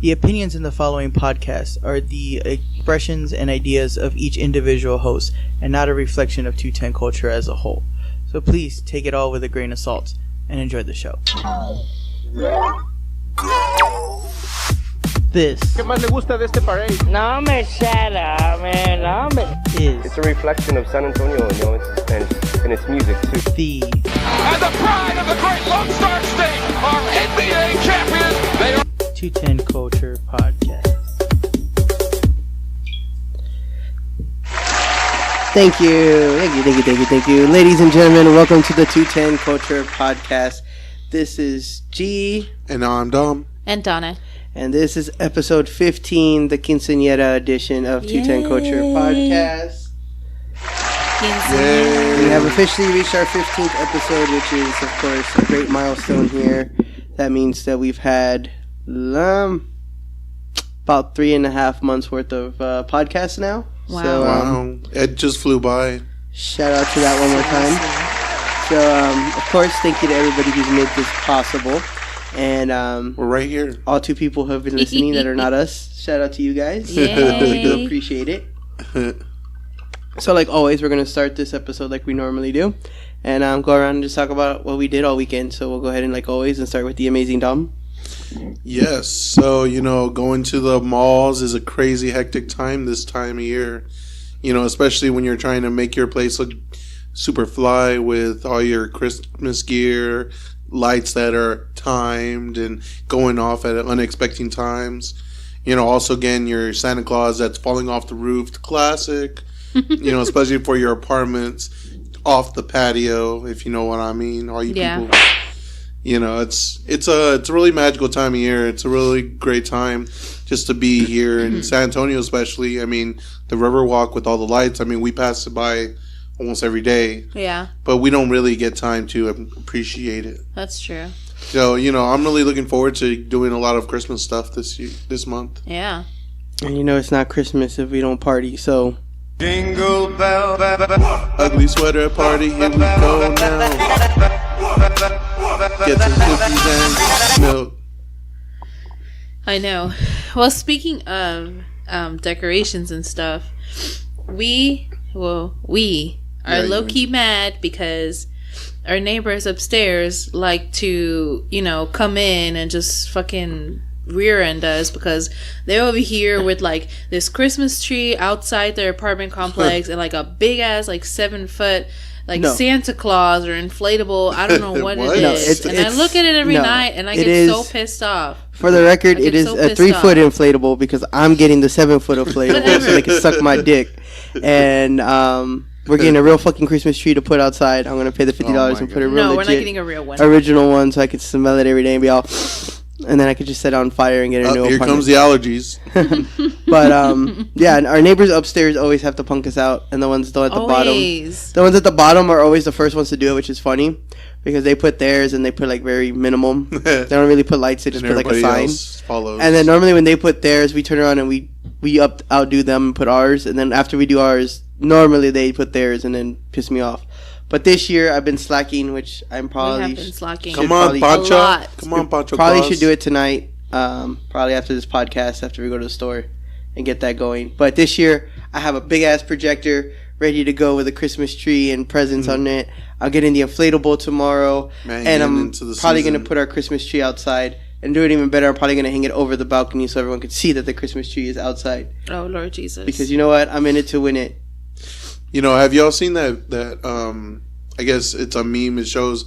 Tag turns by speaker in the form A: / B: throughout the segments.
A: The opinions in the following podcast are the expressions and ideas of each individual host and not a reflection of 210 culture as a whole. So please take it all with a grain of salt and enjoy the show. This
B: ¿Qué más le gusta de este parade?
C: No me shut up, man. No me.
B: It's a reflection of San Antonio, you know, and its music too.
D: And the pride of the great Lone Star State, our NBA champions. They are
A: 210 Culture Podcast.
E: Thank you. Ladies and gentlemen, welcome to the 210 Culture Podcast. This is G.
F: And I'm Dom.
G: And Donna.
E: And this is episode 15, the Quinceanera edition of 210 Culture Podcast.
G: Quinceanera.
E: We have officially reached our 15th episode, which is, of course, a great milestone here. That means that we've had about 3.5 months worth of podcasts now.
G: Wow.
E: So,
F: Wow. It just flew by.
E: Shout out to that one more time. So, of course, thank you to everybody who's made this possible. And
F: we're right here.
E: All 2 people who have been listening that are not us. Shout out to you guys.
G: Yay.
E: We do appreciate it. So, like always, we're going to start this episode like we normally do. And go around and just talk about what we did all weekend. So, we'll go ahead and, like always, and start with the amazing Dom.
F: Yes. So, going to the malls is a crazy, hectic time this time of year. Especially when you're trying to make your place look super fly with all your Christmas gear, lights that are timed and going off at unexpected times. Also, again, your Santa Claus that's falling off the roof, classic. Especially for your apartments, off the patio, if you know what I mean. All you people. It's a really magical time of year. It's a really great time just to be here in San Antonio, especially. I mean, the Riverwalk with all the lights. I mean, we pass it by almost every day.
G: Yeah.
F: But we don't really get time to appreciate it.
G: That's true.
F: So, I'm really looking forward to doing a lot of Christmas stuff this month.
G: Yeah.
E: And it's not Christmas if we don't party, so...
D: Jingle bell,
F: Ugly sweater party, here we go now. Get some cookies and milk.
G: I know. Well, speaking of decorations and stuff, we are low-key mad because our neighbors upstairs like to, come in and just fucking rear end us because they're over here with like this Christmas tree outside their apartment complex and like a big ass like 7-foot Santa Claus or inflatable. I don't know what it is.
E: No,
G: I look at it every night and I get so pissed off.
E: For the record, it is a 3-foot inflatable because I'm getting the 7-foot inflatable so they can suck my dick. And we're getting a real fucking Christmas tree to put outside. I'm gonna pay the $50 and put a real
G: No, we're not getting a real one.
E: Original one so I could smell it every day and be all. And then I could just set it on fire and get a new
F: Here
E: apartment.
F: comes the allergies.
E: But yeah, and our neighbors upstairs always have to punk us out, and the ones at the bottom are always the first ones to do it, which is funny because they put theirs and they put like very minimum. They don't really put lights; they just put like a sign.
F: Follows.
E: And then normally when they put theirs, we turn around and we outdo them and put ours. And then after we do ours, normally they put theirs and then piss me off. But this year I've been slacking, which I'm probably...
G: We have been slacking.
F: Come on, Pancho. Come on, Pancho.
E: Probably should do it tonight. Probably after this podcast, after we go to the store and get that going. But this year I have a big ass projector ready to go with a Christmas tree and presents on it. I'll get in the inflatable tomorrow, and I'm probably going to put our Christmas tree outside. And do it even better, I'm probably going to hang it over the balcony so everyone can see that the Christmas tree is outside.
G: Oh, Lord Jesus.
E: Because you know what? I'm in it to win it.
F: Have y'all seen that I guess it's a meme. It shows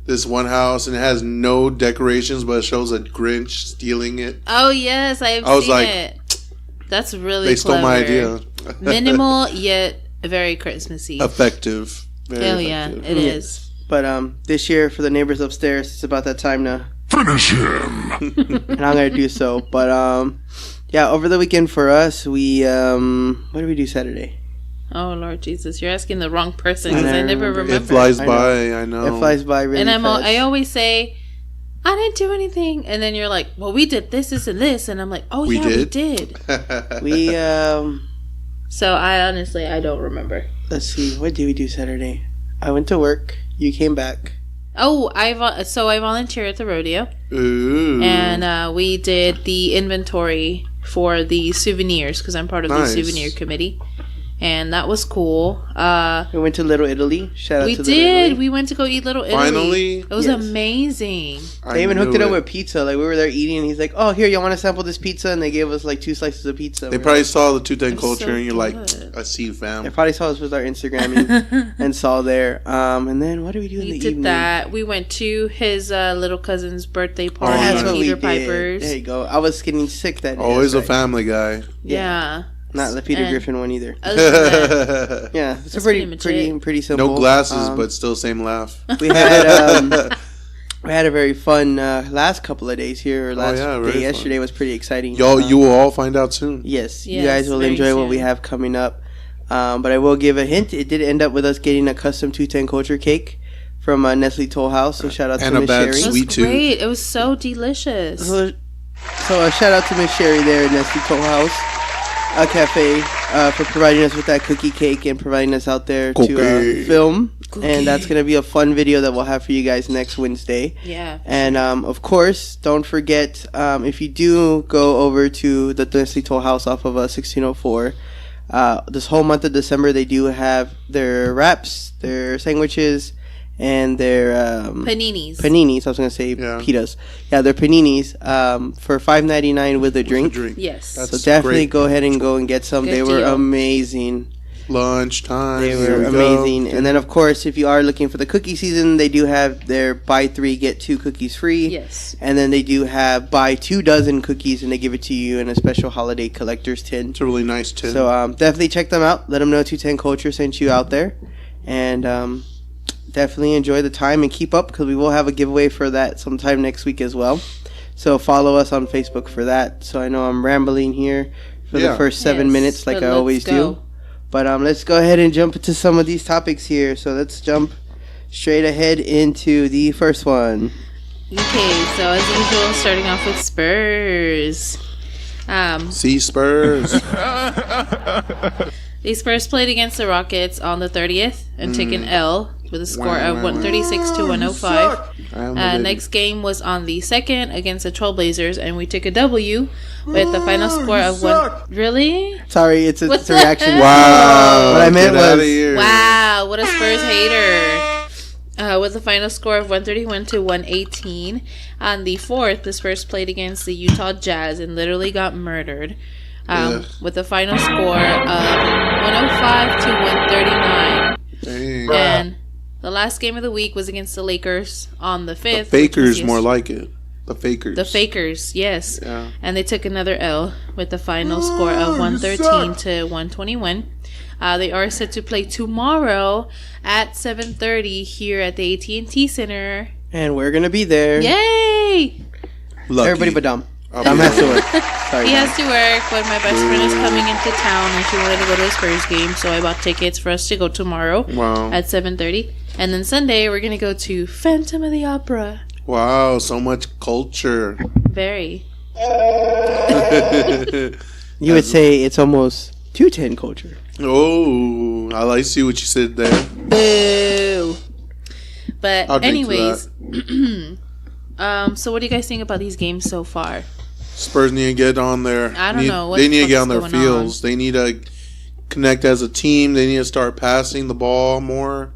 F: this one house and it has no decorations, but it shows a Grinch stealing it.
G: Oh, yes, I've seen it. That's really
F: They stole my idea.
G: Minimal, yet very Christmassy.
F: Effective.
G: Hell yeah, it is.
E: But this year, for the neighbors upstairs, it's about that time to...
D: finish him.
E: And I'm going to do so. But, yeah, over the weekend for us, we... what did we do Saturday?
G: Oh, Lord Jesus. You're asking the wrong person because I never remember.
F: It flies by, I know.
E: It flies by really fast.
G: And I always say, I didn't do anything. And then you're like, well, we did this and this. And I'm like, oh, we did.
E: We,
G: So I honestly, I don't remember.
E: Let's see. What did we do Saturday? I went to work. You came back.
G: Oh, I volunteer at the rodeo.
F: Ooh.
G: And we did the inventory for the souvenirs because I'm part of the souvenir committee. And that was cool.
E: We went to Little Italy. Shout out to Little Italy.
G: We did. We went to go eat Little Italy.
F: Finally?
G: It was amazing.
E: They even hooked it up with pizza. Like, we were there eating, and he's like, oh, here, y'all want to sample this pizza? And they gave us, like, 2 slices of pizza.
F: They probably saw the 210 culture,
G: so
F: and you're like,
G: good.
F: I see you, fam.
E: They probably saw us with our Instagramming and saw there. And then what did we do in the evening?
G: We did that. We went to his little cousin's birthday party
E: That's
G: at
E: what
G: Peter
E: we
G: Piper's.
E: did. There you go. I was getting sick that day.
F: Always a family guy.
G: Yeah.
E: Not the Peter Griffin one either. Yeah, it's a pretty simple.
F: No glasses, but still same laugh.
E: We had we had a very fun last couple of days here. Last day yesterday was pretty exciting.
F: Y'all, you will all find out soon.
E: Yes, you guys will enjoy what we have coming up. But I will give a hint. It did end up with us getting a custom 210 culture cake from Nestle Toll House. So shout out to Miss Sherry.
G: It was great. It was so delicious.
E: So shout out to Miss Sherry there at Nestle Toll House Cafe for providing us with that cookie cake and providing us out there to film. And that's going to be a fun video that we'll have for you guys next Wednesday.
G: Yeah.
E: And, of course, don't forget, if you do go over to the Nestle Toll House off of 1604, this whole month of December, they do have their wraps, their sandwiches, and their
G: paninis.
E: Paninis. I was going to say pitas. Yeah, they're paninis for $5.99 with a drink.
G: Yes.
E: So definitely go ahead and go and get some. They were amazing.
F: Lunchtime.
E: They were amazing. And then, of course, if you are looking for the cookie season, they do have their buy 3, get 2 cookies free.
G: Yes.
E: And then they do have buy 2 dozen cookies, and they give it to you in a special holiday collector's tin.
F: It's a really nice tin.
E: So definitely check them out. Let them know 210 Culture sent you out there. And definitely enjoy the time and keep up, because we will have a giveaway for that sometime next week as well. So follow us on Facebook for that. So I know I'm rambling here for the first 7 minutes like I always do. But let's go ahead and jump into some of these topics here. So let's jump straight ahead into the first one.
G: Okay, so as usual, starting off with Spurs.
F: See Spurs.
G: The Spurs played against the Rockets on the 30th and took an L with a score of 136 to 105. Next game was on the 2nd against the Trailblazers, and we took a W with the final score of 1. Really?
E: Sorry, it's a reaction.
F: Wow.
E: What I meant
F: was.
G: Wow, what a Spurs hater. With a final score of 131 to 118. On the 4th, the Spurs played against the Utah Jazz and literally got murdered. With a final score of 105 to 139.
F: Dang.
G: And the last game of the week was against the Lakers on the 5th.
F: The Fakers, more like it. The Fakers.
G: The Fakers, yes.
F: Yeah.
G: And they took another L with the final score of 113 to 121. They are set to play tomorrow at 7:30 here at the AT&T Center.
E: And we're going to be there.
G: Yay!
F: Lucky.
E: Everybody but Dom. Dom has to work. Sorry,
G: he has to work, but my best friend is coming into town and she wanted to go to a Spurs game, so I bought tickets for us to go tomorrow at 7:30. And then Sunday, we're going to go to Phantom of the Opera.
F: Wow, so much culture.
G: Very.
E: You would say it's almost 210 culture.
F: Oh, I see what you said there.
G: Boo. But
F: I'll drink
G: anyways, so what do you guys think about these games so far?
F: Spurs need to get on their.
G: I don't know.
F: They need to get on their fields. They need to connect as a team. They need to start passing the ball more.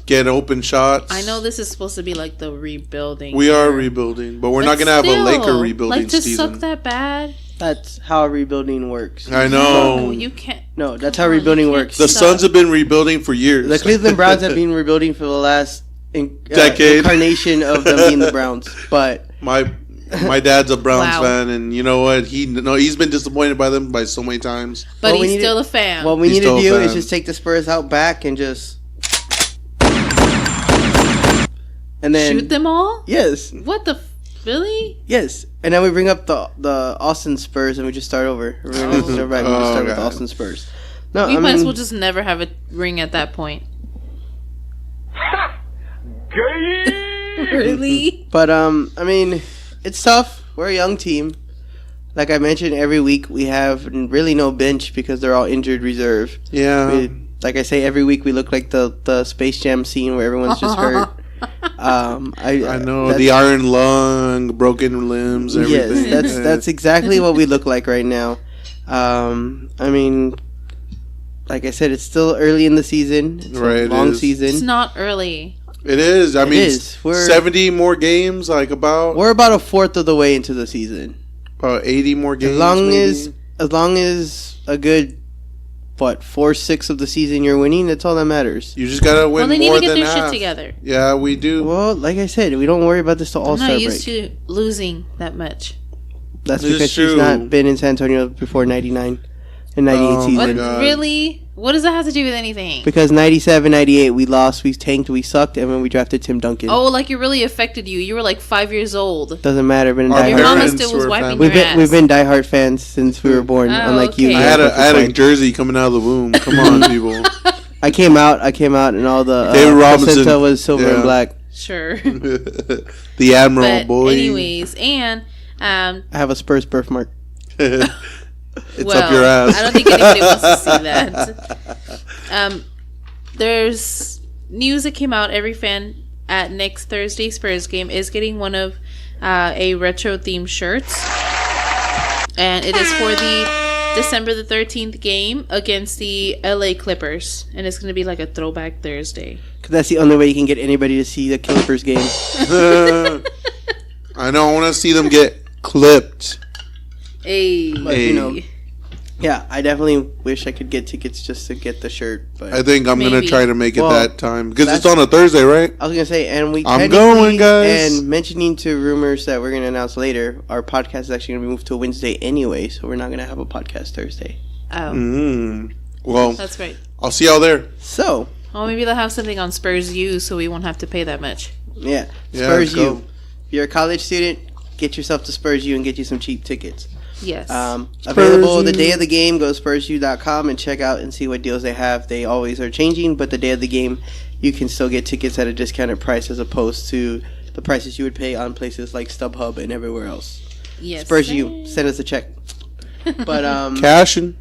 F: Get open shots.
G: I know this is supposed to be like the rebuilding.
F: We are rebuilding, but we're not going to have a Laker rebuilding
G: like to
F: season.
G: suck that bad?
E: That's how rebuilding works.
F: I know.
G: No, you can't.
E: No, that's how rebuilding works.
F: The Suns have been rebuilding for years.
E: The Cleveland Browns have been rebuilding for the last
F: decade.
E: Incarnation of them being the Browns. But
F: my dad's a Browns fan, and you know what? He's been disappointed by them by so many times.
G: But he's still a fan.
E: What we need to do is just take the Spurs out back and just and then
G: shoot them all.
E: Yes.
G: What the really?
E: Yes. And then we bring up the Austin Spurs and we just start over. We're gonna start back. We'll start with the Austin Spurs. No,
G: we might as well just never have a ring at that point. Really?
E: But I mean, it's tough. We're a young team. Like I mentioned, every week we have really no bench because they're all injured reserve.
F: Yeah.
E: Like I say, every week we look like the Space Jam scene where everyone's just hurt.
F: I know the iron lung, broken limbs, everything.
E: Yes, that's exactly what we look like right now. I mean, like I said, it's still early in the season. It's a long season.
G: It's not early.
F: It is. I mean,
E: We're
F: 70 more games, like about.
E: We're about a fourth of the way into the season.
F: About 80 more games.
E: As long as a good 4/6 of the season you're winning, that's all that matters.
F: You just gotta win more than half.
G: Well, they need to get their shit together.
F: Yeah, we do.
E: Well, like I said, we don't worry about this till All-Star break.
G: I'm not used to losing that much.
E: That's because she's not been in San Antonio before 99 and 98 season.
G: Really? What does that have to do with anything?
E: Because 97, 98, we lost, we tanked, we sucked, and then we drafted Tim Duncan.
G: Oh, like it really affected you. You were like 5 years old.
E: Doesn't matter. Been
G: your mama still was wiping your ass.
E: We've been diehard fans since we were born, unlike you.
F: I had a jersey coming out of the womb. Come on, people.
E: I came out, and all the
F: David Robinson
E: placenta was silver and black.
G: Sure.
F: The Admiral boy.
G: Anyways, and
E: I have a Spurs birthmark.
F: It's up your ass.
G: I don't think anybody wants to see that. There's news that came out. Every fan at next Thursday Spurs game is getting one of a retro themed shirts, and it is for the December the 13th game against the LA Clippers, and it's going to be like a throwback Thursday.
E: Because that's the only way you can get anybody to see the Clippers game.
F: I know. I want to see them get clipped.
E: But, yeah, I definitely wish I could get tickets just to get the shirt. But
F: I think I'm going to try to make it that time. Because it's on a Thursday, right?
E: I was going to say, and
F: I'm going, guys.
E: And mentioning to rumors that we're going to announce later, our podcast is actually going to be moved to a Wednesday anyway, so we're not going to have a podcast Thursday.
G: Oh.
F: Well,
G: that's right.
F: I'll see y'all there.
E: So.
G: Well, maybe they'll have something on Spurs U, so we won't have to pay that much.
E: Yeah. Spurs U. If you're a college student, get yourself to Spurs U and get you some cheap tickets.
G: Yes.
E: Available the day of the game. Go to SpursU.com and check out and see what deals they have. They always are changing, but the day of the game, you can still get tickets at a discounted price as opposed to the prices you would pay on places like StubHub and everywhere else.
G: Yes.
E: SpursU, send us a check. But
F: Cashin'.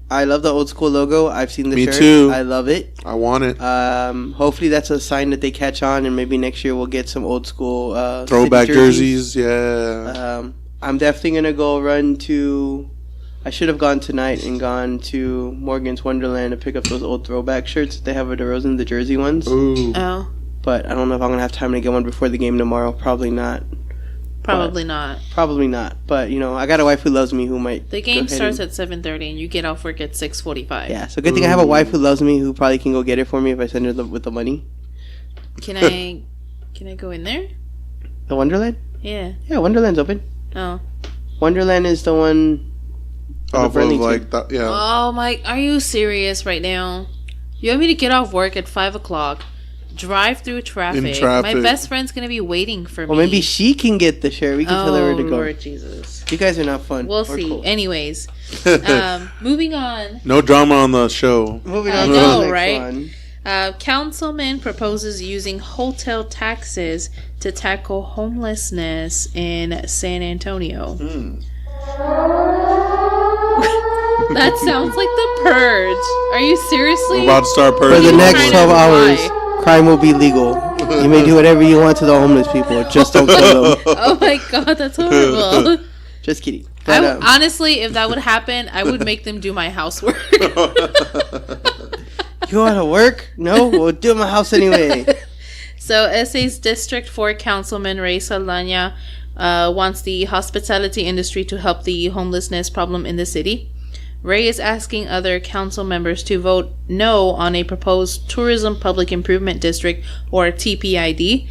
E: I love the old school logo. I've seen the shirt.
F: Me too.
E: I love it.
F: I want it.
E: Hopefully that's a sign that they catch on, and maybe next year we'll get some old school
F: throwback jerseys. Yeah.
E: I'm definitely gonna go run to. I should have gone tonight and gone to Morgan's Wonderland to pick up those old throwback shirts that they have with DeRozan, the jersey ones.
F: Ooh.
G: Oh.
E: But I don't know if I'm gonna have time to get one before the game tomorrow. Probably not. Probably not. But I got a wife who loves me who might.
G: The game starts at 7:30 and you get off work at 6:45.
E: Yeah, so good thing I have a wife who loves me who probably can go get it for me if I send her with the money.
G: Can I go in there?
E: The Wonderland?
G: Yeah.
E: Yeah, Wonderland's open.
G: Oh.
E: Wonderland is the one.
F: Off of like that, yeah.
G: Oh my! Are you serious right now? You want me to get off work at 5:00? Drive through traffic. My best friend's gonna be waiting for me.
E: Well, maybe she can get the shirt. We can tell her where to go.
G: Lord Jesus!
E: You guys are not fun.
G: We'll see. Cool. Anyways, moving on.
F: No drama on the show.
E: Moving on.
G: I know, right? Councilman proposes using hotel taxes to tackle homelessness in San Antonio. That sounds like the Purge. Are you seriously?
F: We're about to start purging.
E: For the next 12 hours, crime will be legal. You may do whatever you want to the homeless people. Just don't kill them.
G: Oh my god, that's horrible.
E: Just kidding. But,
G: honestly, if that would happen, I would make them do my housework.
E: You want to work? No? We'll do it in my house anyway.
G: So, SA's District 4 Councilman Ray Saldaña wants the hospitality industry to help the homelessness problem in the city. Ray is asking other council members to vote no on a proposed Tourism Public Improvement District, or TPID.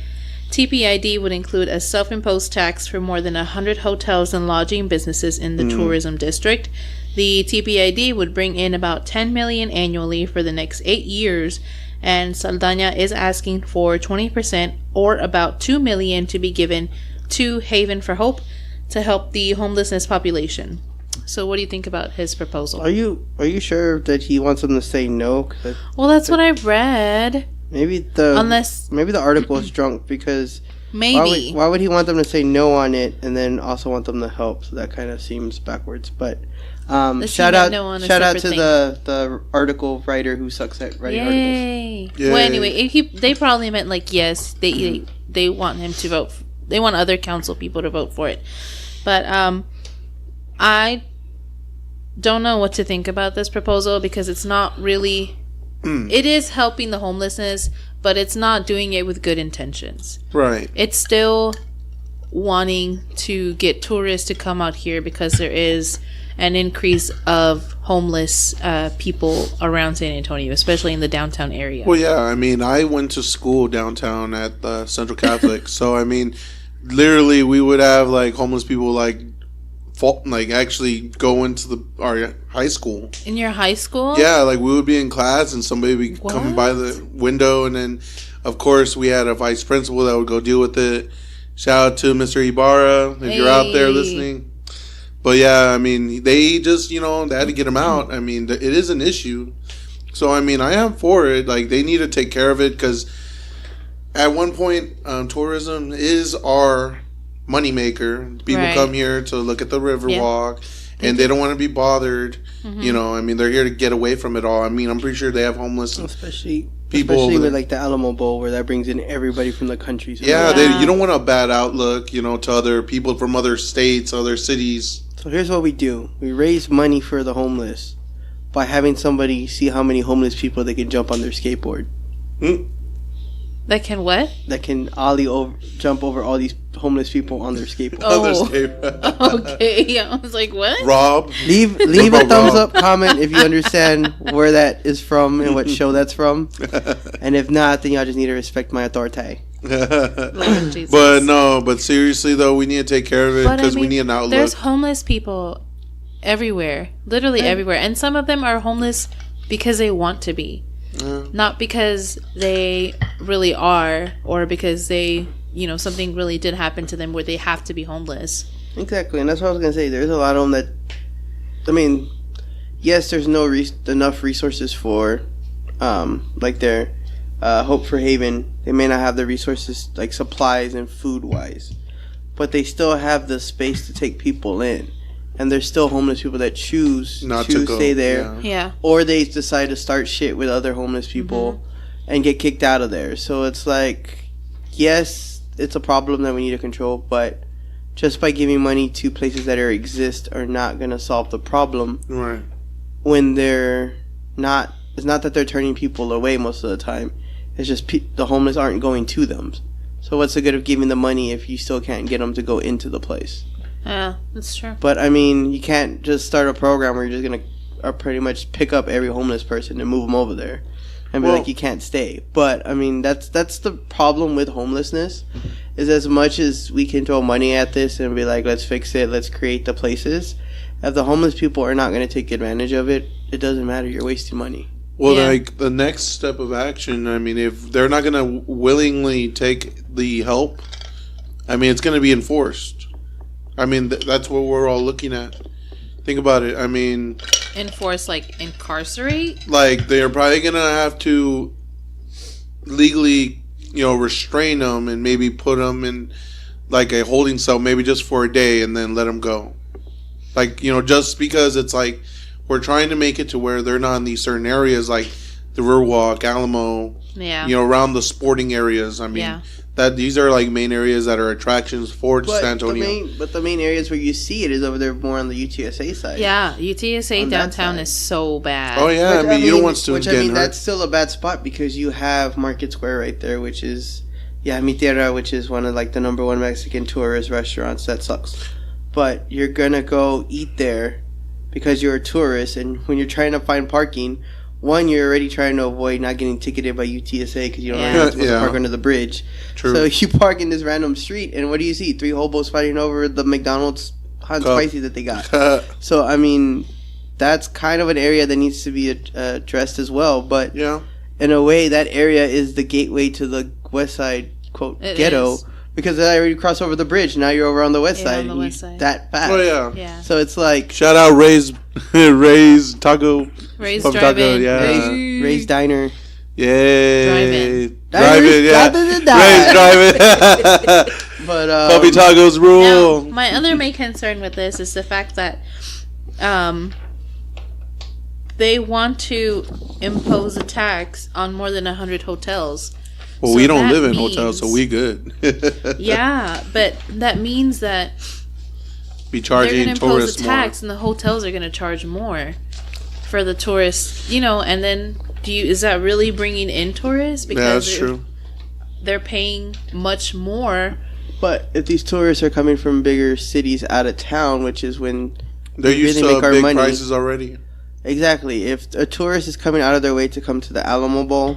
G: TPID would include a self-imposed tax for more than 100 hotels and lodging businesses in the tourism district. The TPID would bring in about $10 million annually for the next 8 years, and Saldaña is asking for 20%, or about $2 million, to be given to Haven for Hope to help the homelessness population. So what do you think about his proposal?
E: Are you sure that he wants them to say no?
G: Well, that's what I read.
E: Maybe the article is drunk because
G: Maybe.
E: Why would he want them to say no on it and then also want them to help? So that kind of seems backwards. But shout out to the article writer who sucks at writing articles.
G: Well, anyway, they probably meant like yes, they want him to vote. They want other council people to vote for it. But I don't know what to think about this proposal because it's not really. It is helping the homelessness, but it's not doing it with good intentions.
F: Right.
G: It's still wanting to get tourists to come out here because there is an increase of homeless people around San Antonio, especially in the downtown area.
F: Well, yeah. I mean, I went to school downtown at Central Catholic, so I mean, literally, we would have like homeless people actually go into our high school. In your high school? Yeah, like we would be in class and somebody would be coming by the window, and then of course we had a vice principal that would go deal with it. Shout out to Mr. Ibarra if you're out there listening. But yeah, I mean, they just, they had to get them out. I mean, it is an issue. So I mean, I am for it. Like, they need to take care of it because at one point, tourism is our moneymaker. People come here to look at the Riverwalk, and they don't want to be bothered. I mean, they're here to get away from it all. I mean, I'm pretty sure they have homeless
E: especially
F: with
E: like the Alamo Bowl, where that brings in everybody from the country. So
F: you don't want a bad outlook, to other people from other states, other cities.
E: So here's what we do: we raise money for the homeless by having somebody see how many homeless people they can jump on their skateboard.
G: That can what?
E: That can jump over all these homeless people on their skateboard.
G: Okay. I was like, what?
F: Rob.
E: Leave a thumbs up comment if you understand where that is from and what show that's from. And if not, then y'all just need to respect my authority.
F: But seriously though, we need to take care of it because we need an outlook.
G: There's homeless people everywhere, literally everywhere, and some of them are homeless because they want to be. Not because they really are, or because they, something really did happen to them where they have to be homeless.
E: Exactly, and that's what I was going to say. There's a lot of them that, I mean, yes, there's no enough resources for, like their Hope for Haven. They may not have the resources, like supplies and food-wise, but they still have the space to take people in. And there's still homeless people that choose to stay there.
G: Yeah.
E: Or they decide to start shit with other homeless people and get kicked out of there. So it's like, yes, it's a problem that we need to control, but just by giving money to places that exist are not going to solve the problem.
F: Right.
E: When they're not, it's not that they're turning people away most of the time. It's just the homeless aren't going to them. So what's the good of giving the money if you still can't get them to go into the place?
G: Yeah, that's true.
E: But I mean, you can't just start a program where you're just gonna pretty much pick up every homeless person and move them over there, and be like, you can't stay. But I mean, that's the problem with homelessness, is as much as we can throw money at this and be like, let's fix it, let's create the places. If the homeless people are not going to take advantage of it, it doesn't matter. You're wasting money.
F: Well, like the next step of action, I mean, if they're not going to willingly take the help, I mean, it's going to be enforced. I mean, that's what we're all looking at. Think about it. I mean...
G: Enforce, like, incarcerate?
F: Like, they're probably going to have to legally, restrain them and maybe put them in, like, a holding cell, maybe just for a day, and then let them go. Like, just because it's like, we're trying to make it to where they're not in these certain areas, like the Riverwalk, Alamo, around the sporting areas. I mean... That these are like main areas that are attractions for San Antonio.
E: But the main areas where you see it is over there more on the UTSA side.
G: Yeah, UTSA downtown is so bad.
F: Oh yeah, I mean you don't want students getting hurt.
E: That's still a bad spot because you have Market Square right there, which is Mi Tierra, which is one of like the number one Mexican tourist restaurants. That sucks. But you're gonna go eat there because you're a tourist, and when you're trying to find parking, one, you're already trying to avoid not getting ticketed by UTSA because you don't know you're supposed to park under the bridge.
F: True.
E: So you park in this random street, and what do you see? 3 hobos fighting over the McDonald's hot spicy that they got. So, I mean, that's kind of an area that needs to be addressed as well. But in a way, that area is the gateway to the West Side, quote, ghetto. Because I already crossed over the bridge. Now you're over on the west side. That fast.
F: Oh, yeah.
E: So it's like...
F: Shout out Ray's Taco.
G: Ray's Drive-In.
F: Yeah.
E: Ray's Diner.
F: Yay.
G: Drive-In.
F: Drive it, yeah.
E: Rather than die.
F: Drive it.
E: But
F: Puppy tacos rule.
G: Now, my other main concern with this is the fact that they want to impose a tax on more than 100 hotels.
F: Well,
G: So
F: we don't
G: that
F: live in
G: means-
F: hotels, so we good.
G: Yeah, but that means that
F: Be
G: they're
F: charging
G: going to impose
F: tourists
G: a
F: more.
G: tax, and the hotels are going to charge more for the tourists. You know, and then is that really bringing in tourists?
F: Yeah, that's
G: if
F: true.
G: They're paying much more.
E: But if these tourists are coming from bigger cities out of town, which is when
F: They're
E: we
F: used
E: really
F: to
E: make our
F: big
E: money.
F: prices already.
E: Exactly. If a tourist is coming out of their way to come to the Alamo Bowl,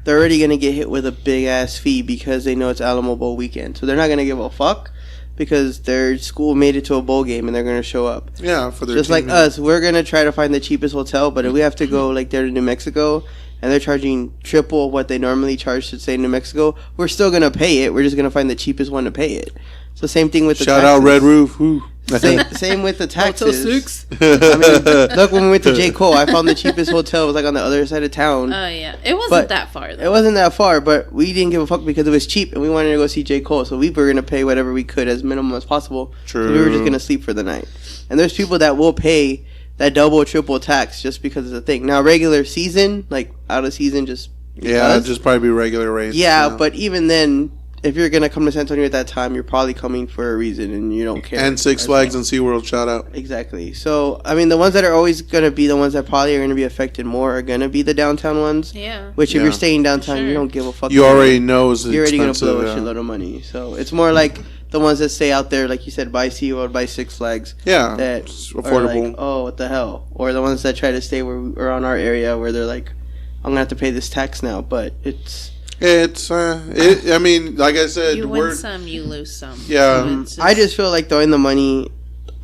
E: they're already going to get hit with a big ass fee because they know it's Alamo Bowl weekend. So they're not going to give a fuck because their school made it to a bowl game and they're going to show up.
F: Yeah, for their
E: Just like
F: team.
E: us, we're going to try to find the cheapest hotel, but if we have to go like there to New Mexico and they're charging triple what they normally charge to stay in New Mexico, we're still going to pay it. We're just going to find the cheapest one to pay it. So same thing with the
F: Shout
E: taxes.
F: out Red Roof. Woo.
E: Same with the taxes.
G: Hotel 6.
E: I mean, look, when we went to J. Cole, I found the cheapest hotel. It was like on the other side of town.
G: Oh, yeah. It wasn't
E: But
G: that far, though.
E: It wasn't that far, but we didn't give a fuck because it was cheap and we wanted to go see J. Cole. So we were going to pay whatever we could as minimum as possible.
F: True.
E: So we were just going to sleep for the night. And there's people that will pay that double or triple tax just because it's a thing. Now, regular season, like out of season, just
F: Yeah,
E: because.
F: just probably be regular rates.
E: Yeah,
F: you know.
E: but even then, if you're going to come to San Antonio at that time, you're probably coming for a reason and you don't care.
F: And Six Flags and SeaWorld, shout out.
E: Exactly. So, I mean, the ones that are always going to be the ones that probably are going to be affected more are going to be the downtown ones.
G: Yeah.
E: Which, if
F: Yeah.
E: you're staying downtown,
G: Sure.
E: you don't give a fuck.
F: You already know it's
E: You're already going to
F: expensive.
E: blow a shitload of money. So, it's more like the ones that stay out there, like you said, by SeaWorld, by Six Flags.
F: Yeah,
E: That
F: it's
E: are
F: affordable.
E: like, oh, what the hell? Or the ones that try to stay around our area where they're like, I'm going to have to pay this tax now. But it's...
F: I mean, like I said,
G: You win some, you lose some.
F: Yeah.
G: So it's
E: I just feel like throwing the money.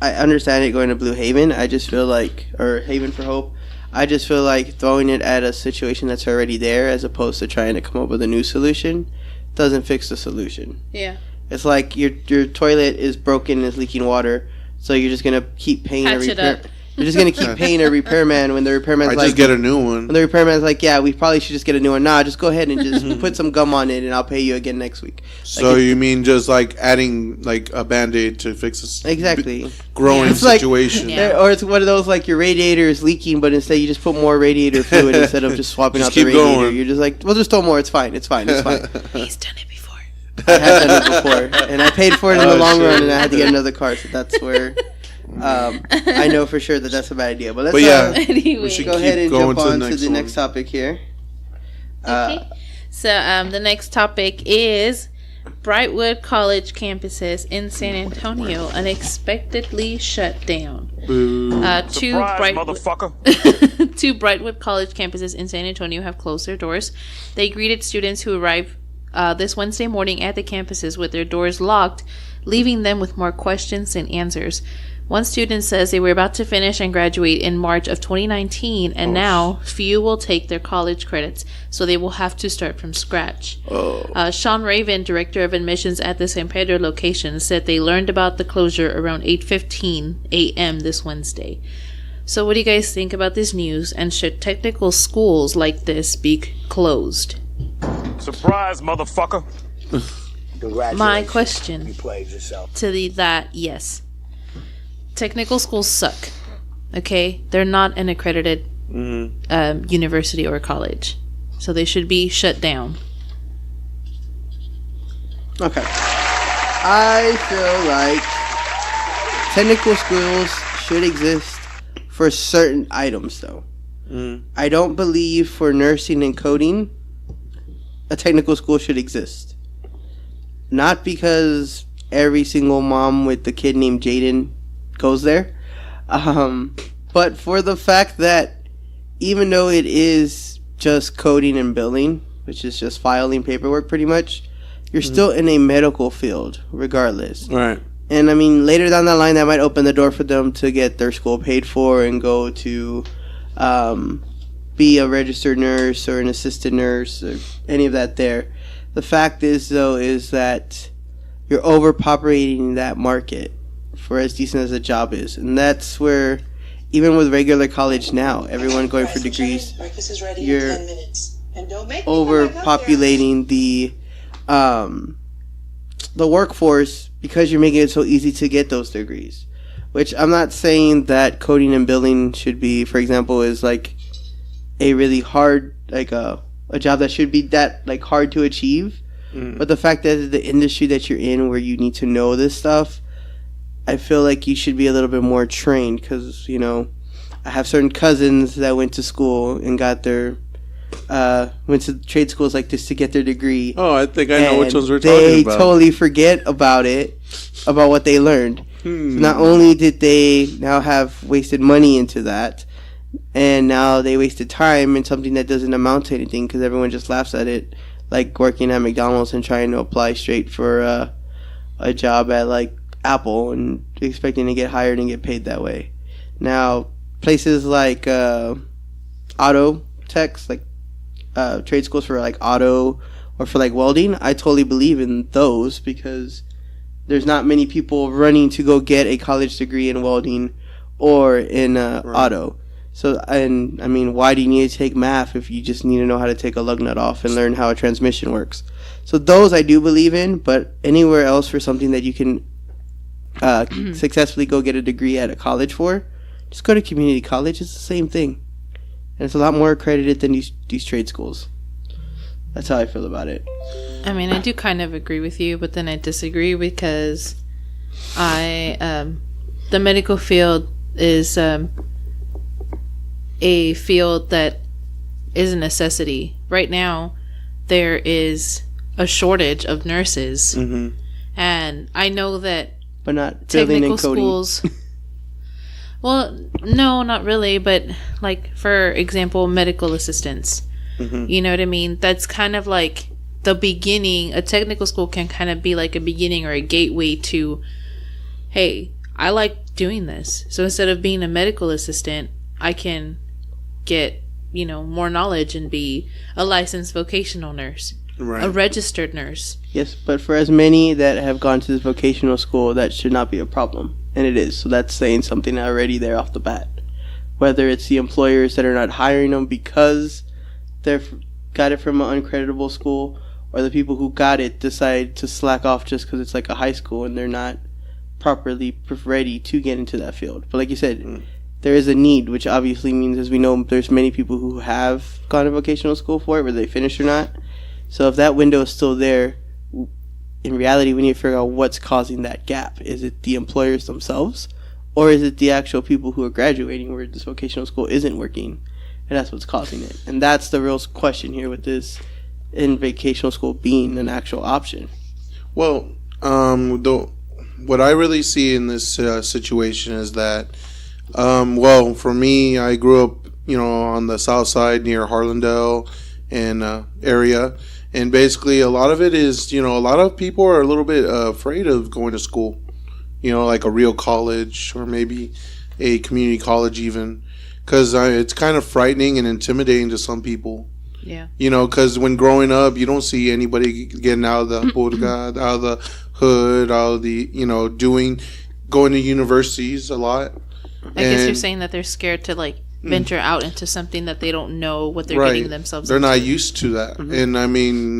E: I understand it going to Blue Haven. I just feel like, or Haven for Hope. I just feel like throwing it at a situation that's already there, as opposed to trying to come up with a new solution, doesn't fix the solution.
G: Yeah.
E: It's like your toilet is broken and is leaking water, so you're just gonna keep paying a
G: Patch it
E: repair.
G: up.
E: You're just gonna keep paying a repairman when the repairman's
F: I
E: like,
F: just get a new one.
E: when the repairman's like, yeah, we probably should just get a new one. Nah, just go ahead and just put some gum on it, and I'll pay you again next week.
F: So you mean just like adding like a Band-Aid to fix this
E: Exactly.
F: growing
E: It's like-
F: situation?
G: Yeah.
E: Or it's one of those like your radiator is leaking, but instead you just put more radiator fluid instead of just swapping
F: Just
E: out the
F: keep
E: radiator.
F: going.
E: You're just like, well, just throw more. It's fine. It's fine. It's fine.
G: He's done it before.
E: I have done it before, and I paid for it in the
F: Oh,
E: long
F: shit.
E: run, and I had to get another car. So that's where I know for sure that that's a bad idea. But let's
F: But yeah,
G: Anyway.
F: we should
E: go
F: keep
E: ahead and
F: going
E: jump on to the next topic here.
G: Okay. So the next topic is Brightwood College campuses in San Antonio unexpectedly shut down. Two Brightwood College campuses in San Antonio have closed their doors. They greeted students who arrived this Wednesday morning at the campuses with their doors locked, leaving them with more questions than answers. One student says they were about to finish and graduate in March of 2019, and now few will take their college credits, so they will have to start from scratch. Sean Raven, director of admissions at the San Pedro location, said they learned about the closure around 8:15 a.m. this Wednesday. So what do you guys think about this news, and should technical schools like this be closed?
D: Surprise, motherfucker.
G: My question to that, yes. Technical schools suck. Okay? They're not an accredited university or college. So they should be shut down.
E: Okay. I feel like technical schools should exist for certain items, though. I don't believe for nursing and coding a technical school should exist. Not because every single mom with the kid named Jaden goes there, but for the fact that even though it is just coding and billing, which is just filing paperwork pretty much, you're still in a medical field regardless.
F: Right.
E: And I mean, later down the line, that might open the door for them to get their school paid for and go to be a registered nurse or an assistant nurse or any of that there. The fact is, though, is that you're overpopulating that market for as decent as the job is. And that's where, even with regular college now, everyone going for degrees, overpopulating the workforce because you're making it so easy to get those degrees. Which I'm not saying that coding and building should be, for example, is like a really hard, like a job that should be that like hard to achieve. But the fact that the industry that you're in where you need to know this stuff, I feel like you should be a little bit more trained because, you know, I have certain cousins that went to school and got their went to trade schools like this to get their degree.
F: Oh, I think I know which ones we're talking about.
E: They totally forget about what they learned. Not only did they now have wasted money into that, and now they wasted time in something that doesn't amount to anything because everyone just laughs at it, like working at McDonald's and trying to apply straight for a job at like Apple and expecting to get hired and get paid that way. Now, places like auto techs, like trade schools for like auto or for like welding, I totally believe in those because there's not many people running to go get a college degree in welding or in auto. So, and I mean, why do you need to take math if you just need to know how to take a lug nut off and learn how a transmission works? So those I do believe in, but anywhere else for something that you can successfully go get a degree at a college for, just go to community college. It's the same thing. And it's a lot more accredited than these trade schools. That's how I feel about it.
G: I mean, I do kind of agree with you, but then I disagree because the medical field is a field that is a necessity. Right now, there is a shortage of nurses. And I know that
E: but not
G: technical schools... Well, no, not really, but like, for example, medical assistants. You know what I mean? That's kind of like the beginning. A technical school can kind of be like a beginning or a gateway to, hey, I like doing this. So instead of being a medical assistant, I can get, you know, more knowledge and be a licensed vocational nurse, a registered nurse.
E: Yes, but for as many that have gone to this vocational school, that should not be a problem. And it is. So that's saying something already there off the bat. Whether it's the employers that are not hiring them because they've got it from an uncreditable school, or the people who got it decide to slack off just because it's like a high school and they're not properly ready to get into that field. But like you said, there is a need, which obviously means, as we know, there's many people who have gone to vocational school for it, whether they finished or not. So if that window is still there, in reality, we need to figure out what's causing that gap. Is it the employers themselves, or is it the actual people who are graduating where this vocational school isn't working, and that's what's causing it? And that's the real question here with this in vocational school being an actual option.
F: Well, what I really see in this situation is that, well, for me, I grew up, you know, on the south side near Harlandale and area. And basically, a lot of it is, you know, a lot of people are a little bit afraid of going to school, you know, like a real college or maybe a community college even, because it's kind of frightening and intimidating to some people.
G: Yeah.
F: You know, because when growing up, you don't see anybody getting out of the purga, out of the hood, out of the, you know, going to universities a lot.
G: I guess you're saying that they're scared to, like, venture out into something that they don't know what they're getting themselves
F: into. They're not
G: into.
F: used to that. And I mean,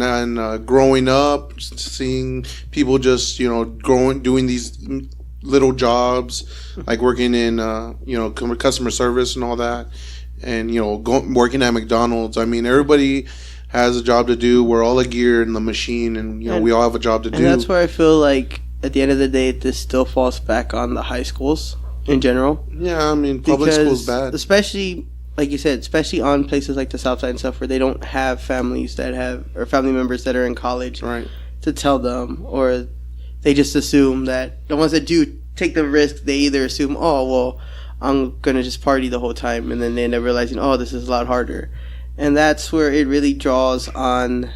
F: growing up, seeing people just, you know, doing these little jobs, like working in, you know, customer service and all that, and, you know, working at McDonald's. I mean, everybody has a job to do. We're all a gear in the machine, and, you know, we all have a job to do.
E: And that's where I feel like, at the end of the day, this still falls back on the high schools in general.
F: Yeah, I mean, public school's bad.
E: Especially, like you said, especially on places like the South Side and stuff where they don't have families that have, or family members that are in college to tell them, or they just assume that the ones that do take the risk, they either assume, oh, well, I'm going to just party the whole time, and then they end up realizing, oh, this is a lot harder. And that's where it really draws on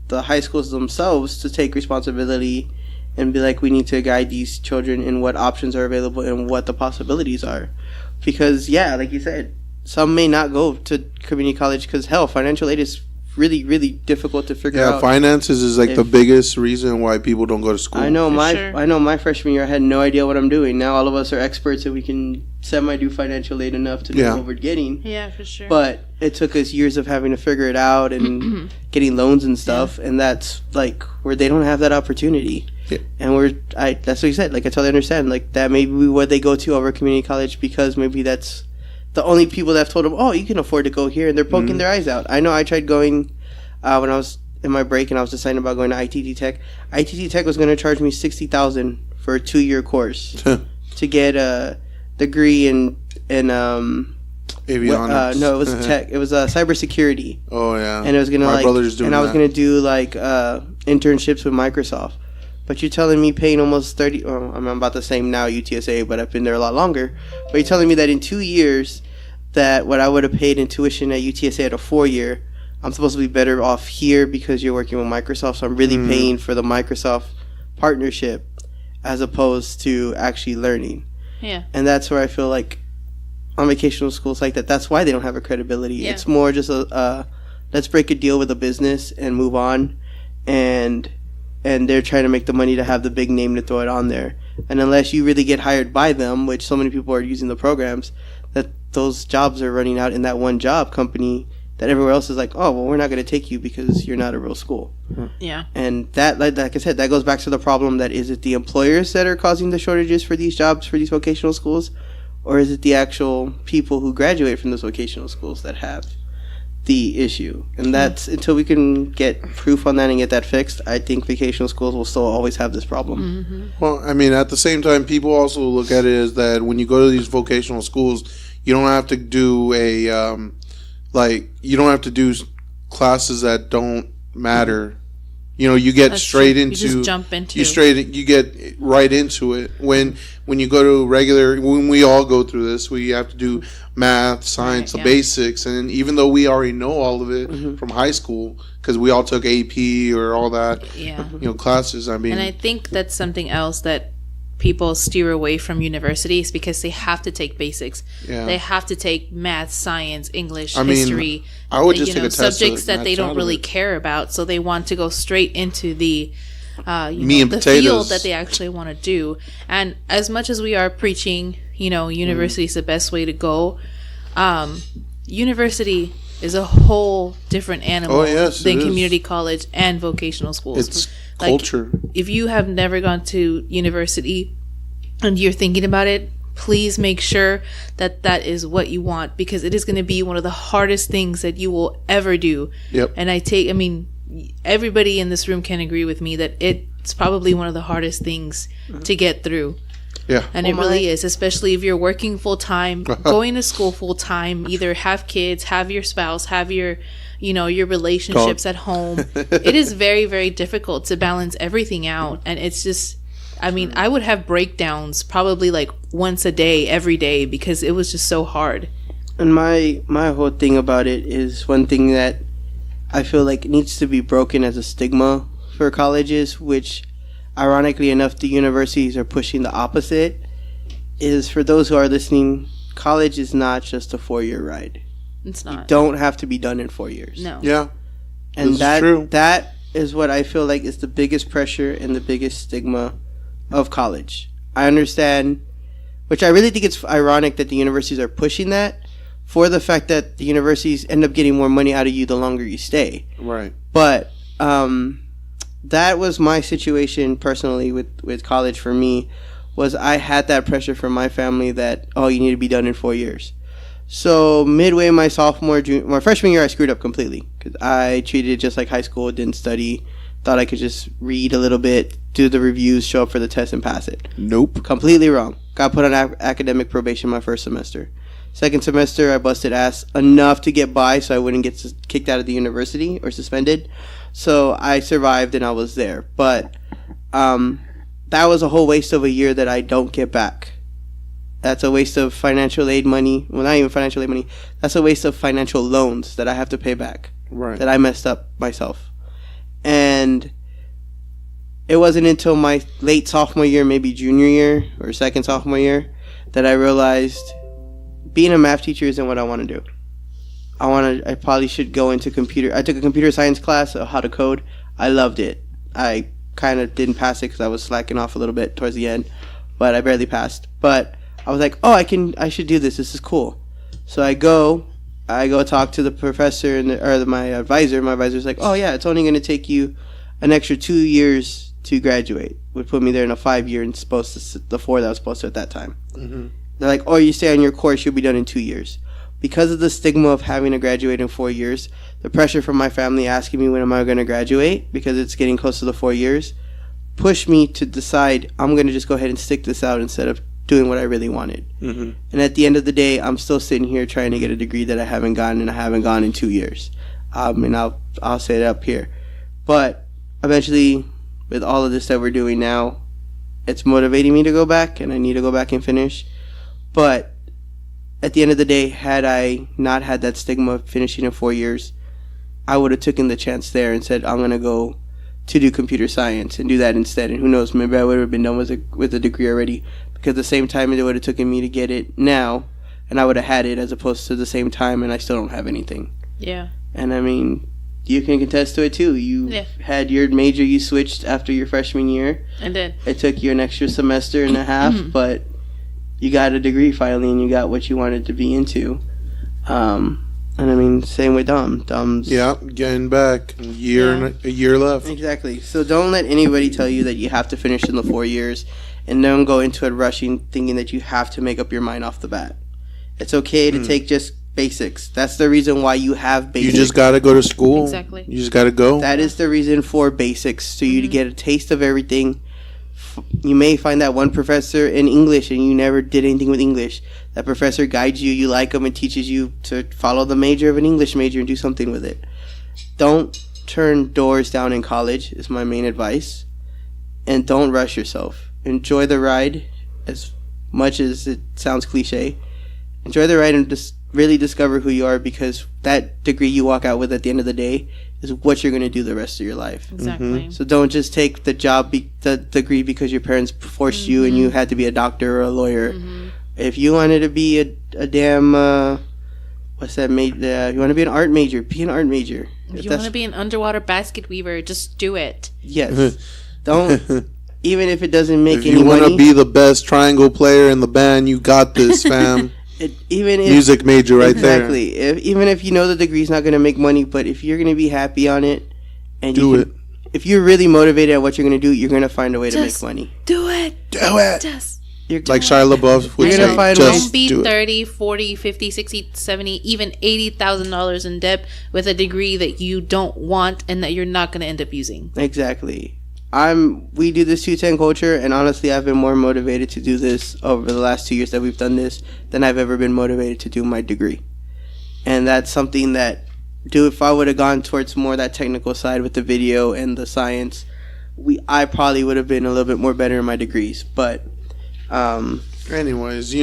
E: the high schools themselves to take responsibility and be like, we need to guide these children in what options are available and what the possibilities are. Because, yeah, like you said, some may not go to community college because, hell, financial aid is really, really difficult to figure out.
F: Yeah, finances is like the biggest reason why people don't go to school.
E: I know my freshman year I had no idea what I'm doing. Now all of us are experts and we can semi-do financial aid enough to know what we're getting.
G: Yeah, for sure.
E: But it took us years of having to figure it out and getting loans and stuff, and that's like where they don't have that opportunity. Yeah. And that's what you said. Like, I totally understand. Like, that may be what they go to over community college because maybe that's the only people that have told them, oh, you can afford to go here, and they're poking their eyes out. I know I tried going when I was in my break and I was deciding about going to ITT Tech. ITT Tech was going to charge me $60,000 for a 2-year course to get a degree in
F: avionics.
E: No, it was tech. It was cybersecurity.
F: Oh yeah,
E: and it was gonna
F: my brother's doing
E: and I was gonna do like internships with Microsoft. But you're telling me paying almost 30. I'm about the same now, UTSA, but I've been there a lot longer. But you're telling me that in 2 years, that what I would have paid in tuition at UTSA at a 4-year, I'm supposed to be better off here because you're working with Microsoft. So I'm really paying for the Microsoft partnership as opposed to actually learning.
G: Yeah.
E: And that's where I feel like on vocational schools like that, that's why they don't have a credibility. Yeah. It's more just let's break a deal with a business and move on, and they're trying to make the money to have the big name to throw it on there. And unless you really get hired by them, which so many people are using the programs, that those jobs are running out in that one job company that everywhere else is like, oh, well, we're not going to take you because you're not a real school.
G: Yeah.
E: And that, like I said, that goes back to the problem that is it the employers that are causing the shortages for these jobs, for these vocational schools, or is it the actual people who graduate from those vocational schools that have the issue? And that's until we can get proof on that and get that fixed, I think vocational schools will still always have this problem.
G: Mm-hmm.
F: Well, I mean, at the same time, people also look at it as that when you go to these vocational schools, you don't have to do you don't have to do classes that don't matter. You know, you get straight into. You just
G: jump into.
F: You get right into it. When you go to when we all go through this, we have to do math, science, the basics, and even though we already know all of it from high school, because we all took AP or all that, classes. I mean,
G: and I think that's something else that people steer away from universities because they have to take basics. Yeah. They have to take math, science, English, history.
F: I would just take a test
G: subjects that they don't really care about, so they want to go straight into the field that they actually want to do. And as much as we are preaching, university is the best way to go, university is a whole different animal than community college and vocational schools.
F: It's culture.
G: If you have never gone to university and you're thinking about it, please make sure that that is what you want, because it is going to be one of the hardest things that you will ever do.
F: Yep.
G: And everybody in this room can agree with me that it's probably one of the hardest things to get through.
F: Yeah.
G: And it really is, especially if you're working full time, going to school full time, either have kids, have your spouse, have your relationships at home. It is very, very difficult to balance everything out. And it's just, I would have breakdowns probably like once a day, every day, because it was just so hard.
E: And my whole thing about it is one thing that I feel like needs to be broken as a stigma for colleges, which ironically enough, the universities are pushing the opposite, is for those who are listening, college is not just a 4-year ride.
G: It's not.
E: You don't have to be done in 4 years.
G: No.
F: Yeah.
E: And that is what I feel like is the biggest pressure and the biggest stigma of college. I understand, which I really think it's ironic that the universities are pushing that for the fact that the universities end up getting more money out of you the longer you stay.
F: Right.
E: But that was my situation personally with college for me, was I had that pressure from my family that, you need to be done in 4 years. So midway my freshman year, I screwed up completely because I treated it just like high school, didn't study, thought I could just read a little bit, do the reviews, show up for the test, and pass it.
F: Nope.
E: Completely wrong. Got put on academic probation my first semester. Second semester, I busted ass enough to get by so I wouldn't get kicked out of the university or suspended. So I survived and I was there. But that was a whole waste of a year that I don't get back. That's a waste of financial aid money. Well, not even financial aid money. That's a waste of financial loans that I have to pay back.
F: Right.
E: That I messed up myself. And it wasn't until my late sophomore year, maybe junior year or second sophomore year, that I realized being a math teacher isn't what I want to do. I probably should go into computer. I took a computer science class of how to code. I loved it. I kind of didn't pass it because I was slacking off a little bit towards the end, but I barely passed. But I was like, oh, I should do this. This is cool. So I go talk to the professor or my advisor. My advisor's like, oh yeah, it's only going to take you an extra 2 years to graduate. Would put me there in a 5-year and supposed to the 4 that I was supposed to at that time. Mm-hmm. They're like, oh, you stay on your course, you'll be done in 2 years. Because of the stigma of having to graduate in 4 years, the pressure from my family asking me when am I going to graduate, because it's getting close to the 4 years, pushed me to decide I'm going to just go ahead and stick this out instead of doing what I really wanted. Mm-hmm. And at the end of the day, I'm still sitting here trying to get a degree that I haven't gotten, and I haven't gone in 2 years. And I'll say it up here. But eventually, with all of this that we're doing now, it's motivating me to go back, and I need to go back and finish. But at the end of the day, had I not had that stigma of finishing in 4 years, I would have taken the chance there and said, I'm going to go to do computer science and do that instead. And who knows, maybe I would have been done with a degree already, because the same time it would have taken me to get it now, and I would have had it, as opposed to the same time and I still don't have anything. Yeah. And I mean, you can contest to it too. You had your major, you switched after your freshman year. I did. It took you an extra semester and a half, but you got a degree finally, and you got what you wanted to be into. And I mean, same with Dom's.
F: Yeah, getting back a year left.
E: Exactly. So don't let anybody tell you that you have to finish in the 4 years, and don't go into it rushing, thinking that you have to make up your mind off the bat. It's okay to take just basics. That's the reason why you have basics.
F: You just got to go to school.
G: Exactly.
F: You just got to go.
E: That is the reason for basics, so you to get a taste of everything. You may find that one professor in English and you never did anything with English. That professor guides you, you like him, and teaches you to follow the major of an English major and do something with it. Don't turn doors down in college is my main advice. And don't rush yourself. Enjoy the ride, as much as it sounds cliche. Enjoy the ride and just really discover who you are, because that degree you walk out with at the end of the day is what you're going to do the rest of your life.
G: Exactly.
E: So don't just take the the degree because your parents forced you and you had to be a doctor or a lawyer. If you wanted to be a damn what's that you want to be an art major, be an art major.
G: If you want to be an underwater basket weaver, just do it.
E: Yes. Don't, even if it doesn't make any money.
F: If you want to be the best triangle player in the band, you got this, fam. Music major right there.
E: Exactly. Even if you know the degree's not going to make money, but if you're going to be happy on it, and if you're really motivated at what you're going to do, you're going to find a way to make money.
G: Do it.
F: Do it.
G: Just
F: like Shia LaBeouf would say,
G: don't be 30, 40, 50, 60, 70, even $80,000 in debt with a degree that you don't want and that you're not going to end up using.
E: Exactly. We do this 210 culture, and honestly, I've been more motivated to do this over the last 2 years that we've done this than I've ever been motivated to do my degree. And that's something that, if I would have gone towards more that technical side with the video and the science, I probably would have been a little bit more better in my degrees. But
F: anyways, we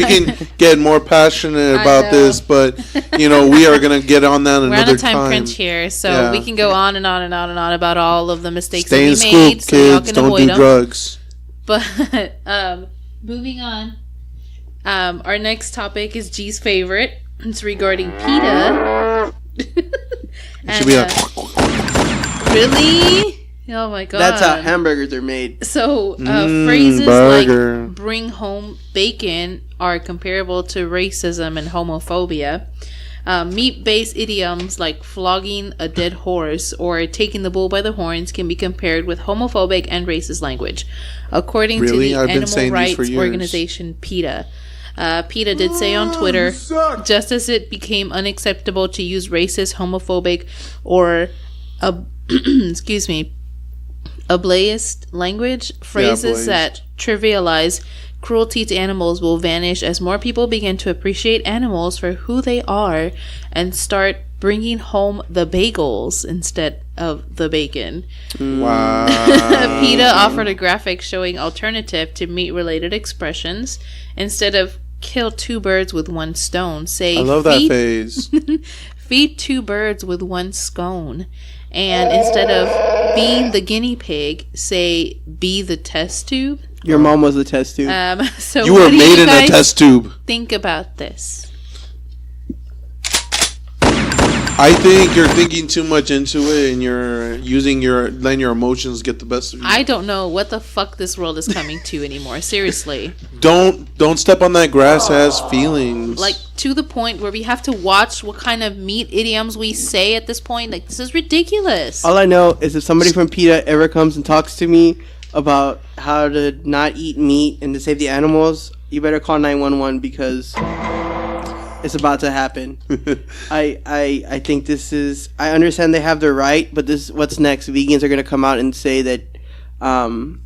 F: can get more passionate about this, but we are gonna get on that another time. We're on a time
G: crunch here, so we can go on and on and on and on about all of the mistakes
F: Stay
G: that we
F: in
G: made.
F: School, kids, so don't do drugs.
G: But moving on, our next topic is G's favorite. It's regarding PETA. And,
F: should be
G: really? Oh my god.
E: That's how hamburgers are made.
G: So phrases like bring home bacon are comparable to racism and homophobia. Meat-based idioms like flogging a dead horse or taking the bull by the horns can be compared with homophobic and racist language. According to the animal rights organization PETA. PETA did say on Twitter, just as it became unacceptable to use racist, homophobic, or ableist language, phrases that trivialize cruelty to animals will vanish as more people begin to appreciate animals for who they are and start bringing home the bagels instead of the bacon.
F: Wow.
G: PETA offered a graphic showing alternative to meat-related expressions. Instead of kill two birds with one stone, say,
F: I love that phase.
G: Feed two birds with one scone. And instead of being the guinea pig, say, be the test tube.
E: Your mom was the test tube.
G: So
F: you were made in a test tube.
G: Think about this.
F: I think you're thinking too much into it, and you're letting your emotions get the best of you.
G: I don't know what the fuck this world is coming to anymore. Seriously.
F: Don't step on that grass ass feelings.
G: Like, to the point where we have to watch what kind of meat idioms we say at this point. Like, this is ridiculous.
E: All I know is if somebody from PETA ever comes and talks to me about how to not eat meat and to save the animals, you better call 911 because it's about to happen. I think this is... I understand they have their right, but this what's next. Vegans are going to come out and say that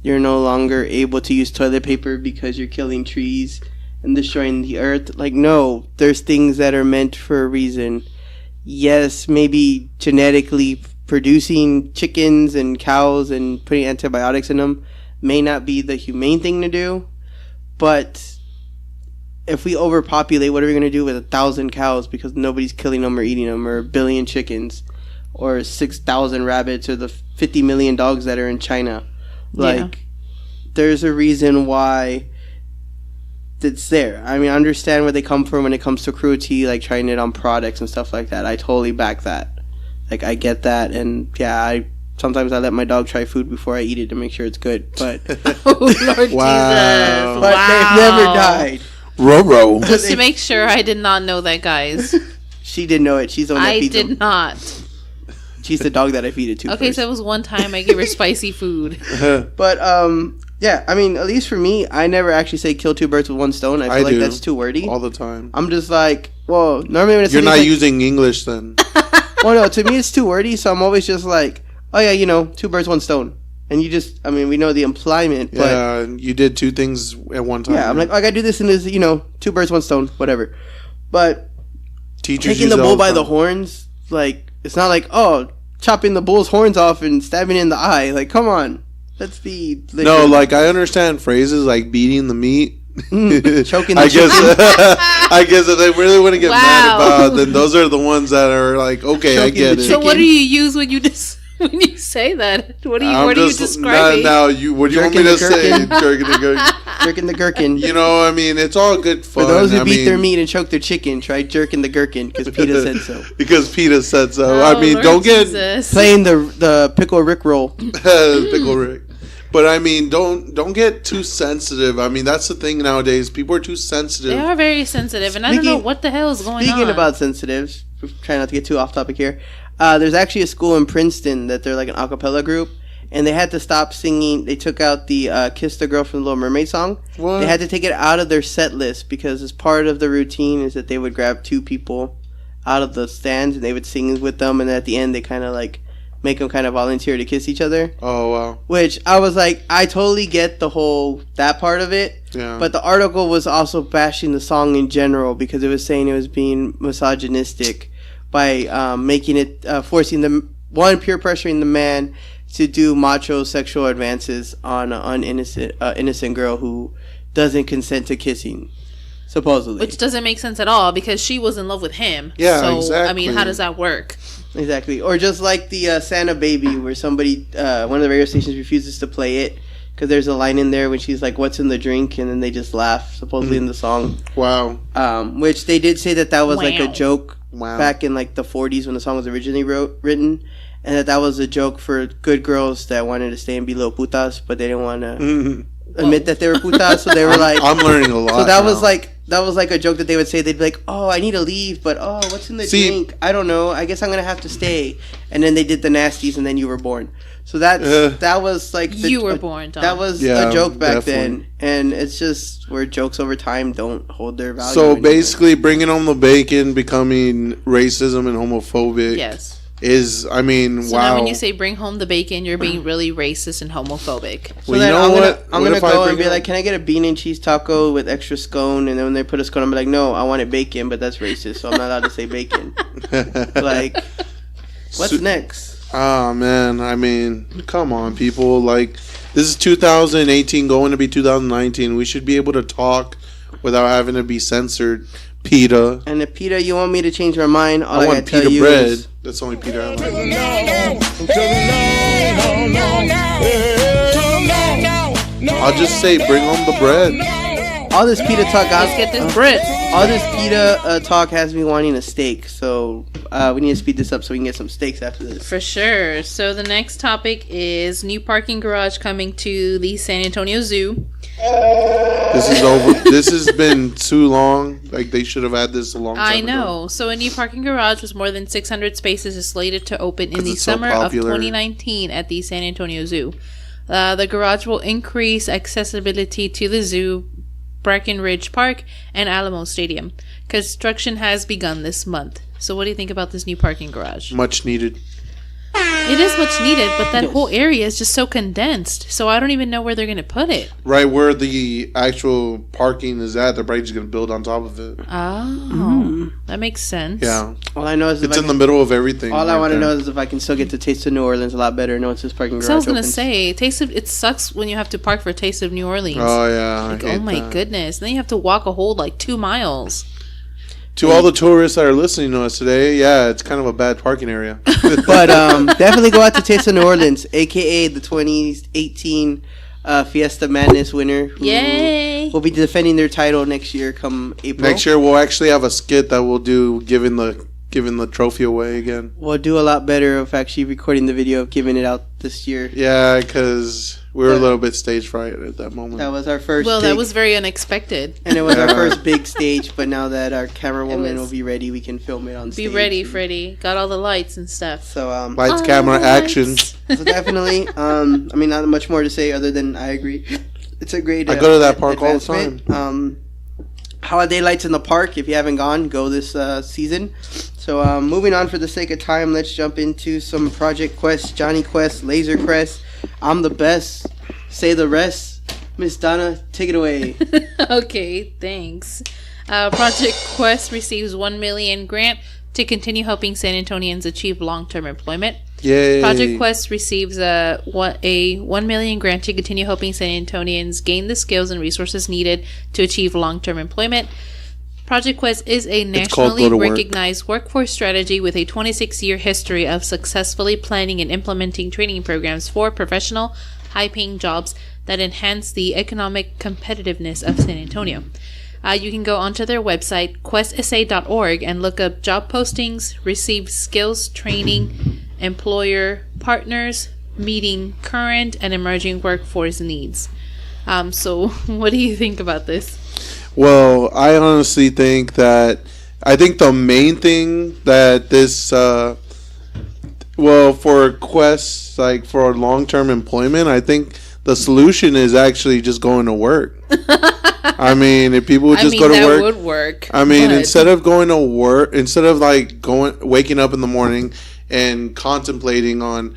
E: you're no longer able to use toilet paper because you're killing trees and destroying the earth. Like, no, there's things that are meant for a reason. Yes, maybe genetically producing chickens and cows and putting antibiotics in them may not be the humane thing to do, but if we overpopulate, what are we going to do with 1,000 cows because nobody's killing them or eating them, or 1 billion chickens, or 6,000 rabbits, or the 50 million dogs that are in China? Like, there's a reason why it's there. I mean, I understand where they come from when it comes to cruelty, like trying it on products and stuff like that. I totally back that. Like, I get that, and yeah, sometimes I let my dog try food before I eat it to make sure it's good, but...
G: Oh, Lord
F: Wow.
G: Jesus.
E: But
G: Wow.
E: they've never died.
F: Roro.
G: Just to make sure, I did not know that, guys.
E: She didn't know it. She's the one that
G: I
E: feeds
G: did
E: them.
G: not.
E: She's the dog that I feed it to
G: Okay,
E: first.
G: so it was one time I gave her spicy food.
E: But, yeah, I mean, at least for me, I never actually say kill two birds with one stone. I feel like
F: do.
E: that's too wordy.
F: All the time.
E: I'm just like, well, normally when it's
F: You're not
E: like,
F: using English then.
E: well, no, to me it's too wordy, so I'm always just like, oh yeah, two birds, one stone. And you just, I mean, we know the employment, but...
F: Yeah, you did two things at one time.
E: Yeah, I'm like, oh, I gotta do this and this, two birds, one stone, whatever. But
F: Teachers
E: taking
F: use
E: the
F: it all
E: bull by the
F: time.
E: horns, like, it's not like, oh, chopping the bull's horns off and stabbing it in the eye. Like, come on. Let's be...
F: No, like, I understand phrases like beating the meat.
E: Choking the
F: I guess
E: chicken.
F: I guess if they really want to get mad
G: Wow.
F: about, then those are the ones that are like, okay, I
E: Choking
F: get
E: the
F: it.
G: So what do you use when you when you say that? What are you describing?
F: What do you want me
E: Jerking
F: to
E: the
F: say?
E: gherkin.
F: Jerking the gherkin.
E: Jerking the gherkin.
F: You know, I mean, it's all good fun.
E: For those who
F: I
E: beat
F: mean,
E: their meat and choke their chicken, try jerking the gherkin because PETA said so.
F: Because PETA said so.
G: Oh,
F: I mean,
G: Lord
F: don't get
G: Jesus.
E: Playing the pickle Rick roll.
F: Pickle Rick. But I mean, don't get too sensitive. I mean, that's the thing nowadays. People are too sensitive.
G: They are very sensitive, and I don't know what the hell is going on.
E: Speaking about sensitives, trying not to get too off topic here. There's actually a school in Princeton that they're like an a cappella group, and they had to stop singing. They took out the "Kiss the Girl" from the Little Mermaid song.
F: What?
E: They had to take it out of their set list because as part of the routine is that they would grab two people out of the stands and they would sing with them, and at the end they kind of like make them kind of volunteer to kiss each other.
F: Oh wow!
E: Which I was like, I totally get the whole that part of it.
F: Yeah.
E: But the article was also bashing the song in general because it was saying it was being misogynistic by making it forcing the peer pressuring the man to do macho sexual advances on an innocent girl who doesn't consent to kissing, supposedly.
G: Which doesn't make sense at all because she was in love with him.
F: Yeah,
G: so,
F: exactly.
G: I mean, how does that work?
E: Exactly. Or just like the Santa Baby, where somebody, one of the radio stations refuses to play it because there's a line in there when she's like, "What's in the drink?" and then they just laugh, supposedly in the song.
F: Wow.
E: Which they did say that was like a
G: Wow.
E: joke back in like the 40s when the song was originally written, and that was a joke for good girls that wanted to stay and be little putas, but they didn't want to admit that they were putas, so they were like,
F: I'm learning a lot.
E: so that was
F: now.
E: like a joke that they would say. They'd be like, "Oh, I need to leave, but oh, what's in the drink? I don't know. I guess I'm gonna have to stay." And then they did the nasties, and then you were born. So that was like
G: You were born, Tom.
E: That was a joke back then, and it's just where jokes over time don't hold their value.
F: So
E: anymore.
F: basically, bringing home the bacon, becoming racism and homophobic.
G: Yes.
F: Is, I mean,
G: So
F: wow.
G: now when you say bring home the bacon, you're being really racist and homophobic.
E: So
F: Well,
E: then
F: you know
E: I'm
F: what?
E: gonna
F: What if I
E: go and
F: bring
E: be
F: it
E: like,
F: up?
E: "Can I get a bean and cheese taco with extra scone?" And then when they put a scone, I'm like, "No, I want it bacon, but that's racist, so I'm not allowed to say bacon." Like, what's next?
F: Oh man, I mean, come on, people. Like, this is 2018, going to be 2019. We should be able to talk without having to be censored. PETA.
E: And if PETA, you want me to change my mind, all
F: I
E: I
F: want
E: gotta tell
F: PETA
E: you
F: bread.
E: is,
F: That's the only PETA I like. I'll just say, bring home the bread.
E: all this PETA talk.
G: Let's get this Brit.
E: All this PETA talk has me wanting a steak, so we need to speed this up so we can get some steaks after this.
G: For sure. So the next topic is new parking garage coming to the San Antonio Zoo.
F: This is over. This has been too long. Like, they should have had this a long time
G: I
F: ago.
G: know. So a new parking garage with more than 600 spaces is slated to open in the
F: it's so
G: summer of
F: popular.
G: 2019 at the San Antonio Zoo. The garage will increase accessibility to the zoo, Breckenridge Park, and Alamo Stadium. Construction has begun this month. So what do you think about this new parking garage?
F: Much needed.
G: It is much needed, but that whole area is just so condensed. So I don't even know where they're going to put it.
F: Right where the actual parking is at, they're probably just going to build on top of it.
G: Oh, that makes sense.
F: Yeah.
E: All I know is
F: It's in the middle of everything.
E: All I
F: right
E: want to
F: there.
E: know is if I can still get to Taste of New Orleans a lot better. Once this parking garage
G: So I was going to
E: opens.
G: say, it sucks when you have to park for Taste of New Orleans.
F: Oh, yeah.
G: Like,
F: I hate
G: oh my
F: that.
G: goodness. Then you have to walk a whole 2 miles.
F: To all the tourists that are listening to us today, yeah, it's kind of a bad parking area.
E: But definitely go out to Taste of New Orleans, a.k.a. the 2018 Fiesta Madness winner. Who
G: Yay!
E: will be defending their title next year come April.
F: Next year, we'll actually have a skit that we'll do giving the trophy away again.
E: We'll do a lot better of actually recording the video of giving it out this year.
F: Yeah, because we were a little bit stage fright at that moment.
E: That was our first
G: Well,
E: big,
G: that was very unexpected.
E: and it was our
F: Yeah.
E: first big stage, but now that our camera woman
G: was-
E: will be ready, we can film it on
G: Be
E: stage.
G: ready, Freddie. Got all the lights and stuff.
E: So,
F: Lights,
G: All
F: camera,
G: the
F: action.
G: lights.
E: so definitely, not much more to say other than I agree. It's a great
F: I go to that park all the
E: advancement. Holiday lights in the park. If you haven't gone, go this season. So moving on for the sake of time, let's jump into some Project Quest, Johnny Quest, Laser Quest. I'm the best. Say the rest. Miss Donna, take it away.
G: Okay, thanks. Project Quest receives $1 million grant to continue helping San Antonians achieve long-term employment.
F: Yay.
G: Project Quest receives a $1 million grant to continue helping San Antonians gain the skills and resources needed to achieve long-term employment. Project Quest is a
F: called
G: nationally
F: Go to Work.
G: recognized workforce strategy with a 26-year history of successfully planning and implementing training programs for professional, high-paying jobs that enhance the economic competitiveness of San Antonio. You can go onto their website, questsa.org, and look up job postings, receive skills training, employer partners, meeting current and emerging workforce needs. So what do you think about this?
F: Well, I honestly think that the main thing that this for quests, like for long-term employment, I think the solution is actually just going to work. I mean, if people would just go to
G: that
F: work,
G: would work.
F: I mean,
G: but-
F: instead of going to work, instead of waking up in the morning and contemplating on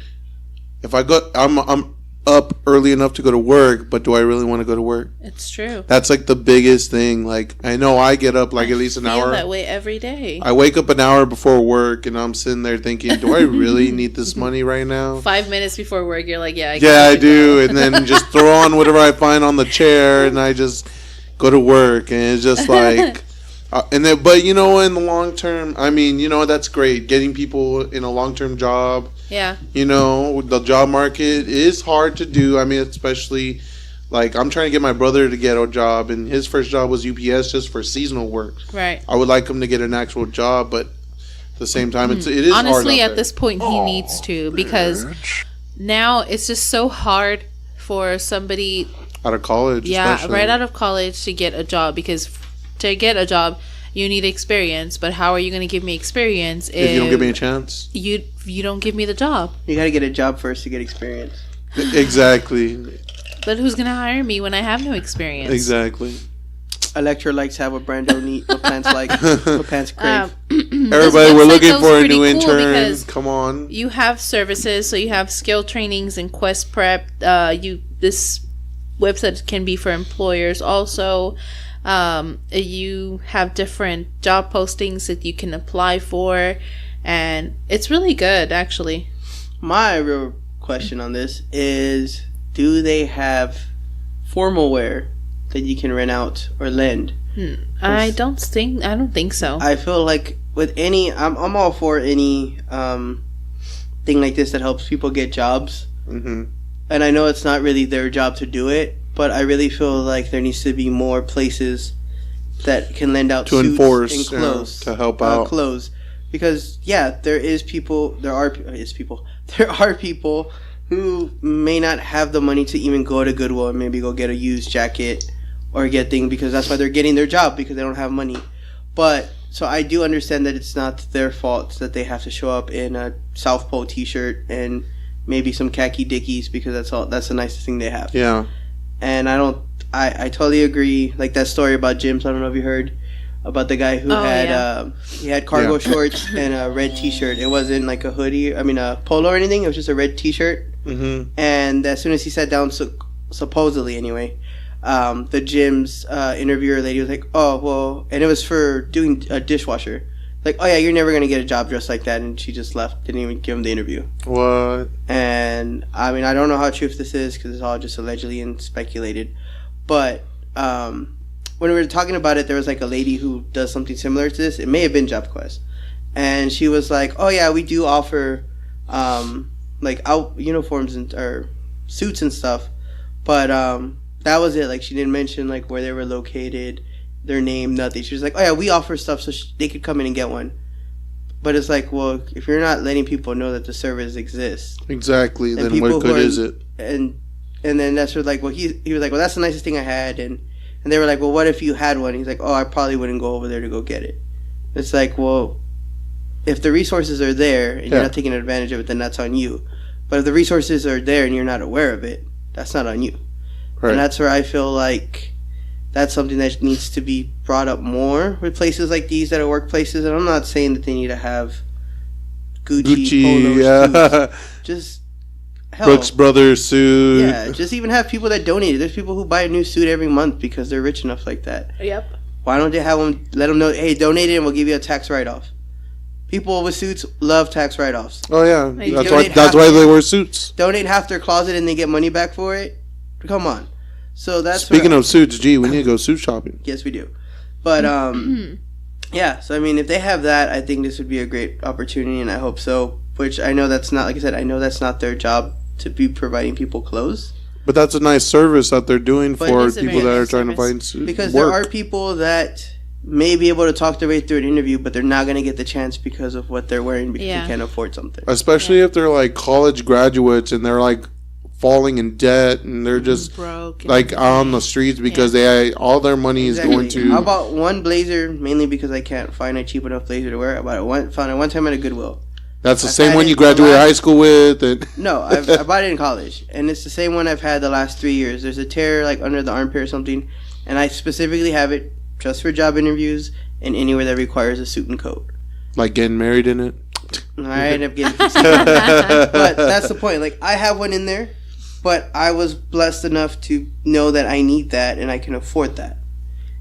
F: if I'm up early enough to go to work, but do I really want to go to work?
G: It's true.
F: That's like the biggest thing. Like, I know I get up at least an
G: Feel
F: hour.
G: that way every day.
F: I wake up an hour before work and I'm sitting there thinking, do I really need this money right now?
G: 5 minutes before work, you're like, yeah,
F: I do. And then just throw on whatever I find on the chair and I just go to work. And it's just like, but in the long term, I mean, that's great. Getting people in a long-term job.
G: Yeah.
F: The job market is hard to do. I mean, especially like I'm trying to get my brother to get a job, and his first job was UPS just for seasonal work.
G: Right.
F: I would like him to get an actual job, but at the same time, it is hard.
G: Honestly,
F: out
G: at this point, he needs to, because now it's just so hard for somebody,
F: out of college. especially.
G: right out of college to get a job, because to get a job, you need experience. But how are you going to give me experience
F: If you don't give me a chance.
G: You don't give me the job?
E: You got to get a job first to get experience.
F: Exactly.
G: But who's going to hire me when I have no experience?
F: Exactly.
E: Electra likes have what Brando need, what plants like, what plants crave.
F: Everybody, we're
G: website
F: looking
G: goes
F: for a
G: pretty
F: new
G: cool
F: intern.
G: because
F: Come on.
G: You have services, so you have skill trainings and quest prep. This website can be for employers also. You have different job postings that you can apply for, and it's really good, actually.
E: My real question on this is, do they have formal wear that you can rent out or lend?
G: I don't think so.
E: I feel like with any, I'm all for any thing like this that helps people get jobs.
F: Mm-hmm.
E: And I know it's not really their job to do it, but I really feel like there needs to be more places that can lend out
F: to
E: suits
F: enforce
E: and clothes
F: to help out
E: clothes, because there are people who may not have the money to even go to Goodwill and maybe go get a used jacket or get things, because that's why they're getting their job, because they don't have money. But so I do understand that it's not their fault that they have to show up in a South Pole t-shirt and maybe some khaki dickies, because that's the nicest thing they have.
F: Yeah.
E: And I totally agree. Like that story about gyms, I don't know if you heard about the guy who he had cargo shorts and a red t-shirt. It wasn't like a hoodie, a polo or anything. It was just a red t-shirt. Mm-hmm. And as soon as he sat down, supposedly anyway, the gym's interviewer lady was like, oh, well, and it was for doing a dishwasher. Like, oh yeah, you're never going to get a job dressed like that. And she just left, didn't even give him the interview.
F: What?
E: And I don't know how true this is, because it's all just allegedly and speculated. But when we were talking about it, there was like a lady who does something similar to this. It may have been JobQuest. And she was like, oh yeah, we do offer like out uniforms or suits and stuff. But that was it. Like, she didn't mention like where they were located, their name, nothing. She was like, oh yeah, we offer stuff so they could come in and get one. But it's like, well, if you're not letting people know that the service exists,
F: exactly, then what good is it?
E: And then that's where, like, well, he was like, well, that's the nicest thing I had. And they were like, well, what if you had one? He's like, oh, I probably wouldn't go over there to go get it. It's like, well, if the resources are there and you're not taking advantage of it, then that's on you. But if the resources are there and you're not aware of it, that's not on you. Right. And that's where I feel like that's something that needs to be brought up more with places like these that are workplaces. And I'm not saying that they need to have Gucci polos, just hell,
F: Brooks Brothers suit.
E: Yeah, just even have people that donate. There's people who buy a new suit every month because they're rich enough like that.
G: Yep.
E: Why don't they have them? Let them know, hey, donate it and we'll give you a tax write-off. People with suits love tax write-offs.
F: Oh yeah, that's why they wear suits.
E: Donate half their closet and they get money back for it. Come on. So that's
F: speaking of suits. Gee, we need to go suit shopping.
E: Yes, we do. But yeah. So I mean, if they have that, I think this would be a great opportunity, and I hope so. Which I know that's not, like I said, I know that's not their job to be providing people clothes.
F: But that's a nice service that they're doing for people that are trying to find suits.
E: Because there are people that may be able to talk their way through an interview, but they're not going to get the chance because of what they're wearing, because they can't afford something.
F: Especially if they're like college graduates and they're like falling in debt and they're just
G: broke,
F: like on the streets because all their money is going to.
E: I bought one blazer mainly because I can't find a cheap enough blazer to wear. Found it one time at a Goodwill.
F: That's the same one you graduated high school with?
E: No, I bought it in college, and it's the same one I've had the last 3 years. There's a tear like under the armpit or something, and I specifically have it just for job interviews and anywhere that requires a suit and coat.
F: Like getting married in it?
E: I ended up getting but that's the point. Like, I have one in there, but I was blessed enough to know that I need that and I can afford that.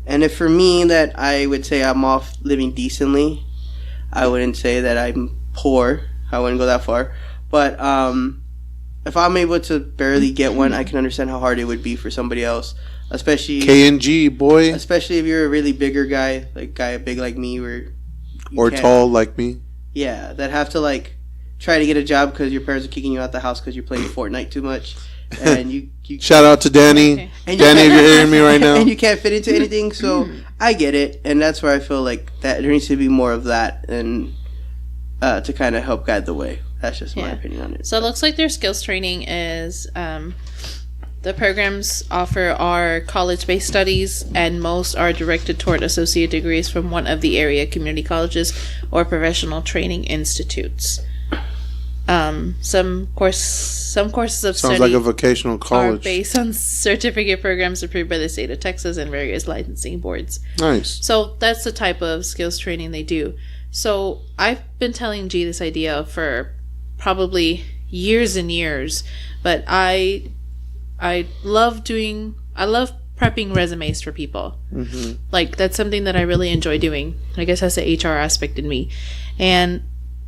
E: And if for me that I would say I'm off living decently, I wouldn't say that I'm poor. I wouldn't go that far. But if I'm able to barely get one, I can understand how hard it would be for somebody else. Especially
F: K&G, boy.
E: Especially if you're a really bigger guy, like big like me,
F: or tall like me.
E: Yeah, that have to like try to get a job because your parents are kicking you out the house because you're playing Fortnite too much. And you
F: shout out to Danny. Okay. Danny, if you're hearing me right now.
E: And you can't fit into anything, so I get it, and that's where I feel like that there needs to be more of that, and to kind of help guide the way. That's just my opinion on it.
G: So it looks like their skills training is the programs offer are college-based studies, and most are directed toward associate degrees from one of the area community colleges or professional training institutes. Some courses of study
F: sounds like a vocational college
G: are based on certificate programs approved by the state of Texas and various licensing boards.
F: Nice.
G: So that's the type of skills training they do. So I've been telling G this idea for probably years and years, but I love prepping resumes for people. Mm-hmm. Like, that's something that I really enjoy doing. I guess that's the HR aspect in me. And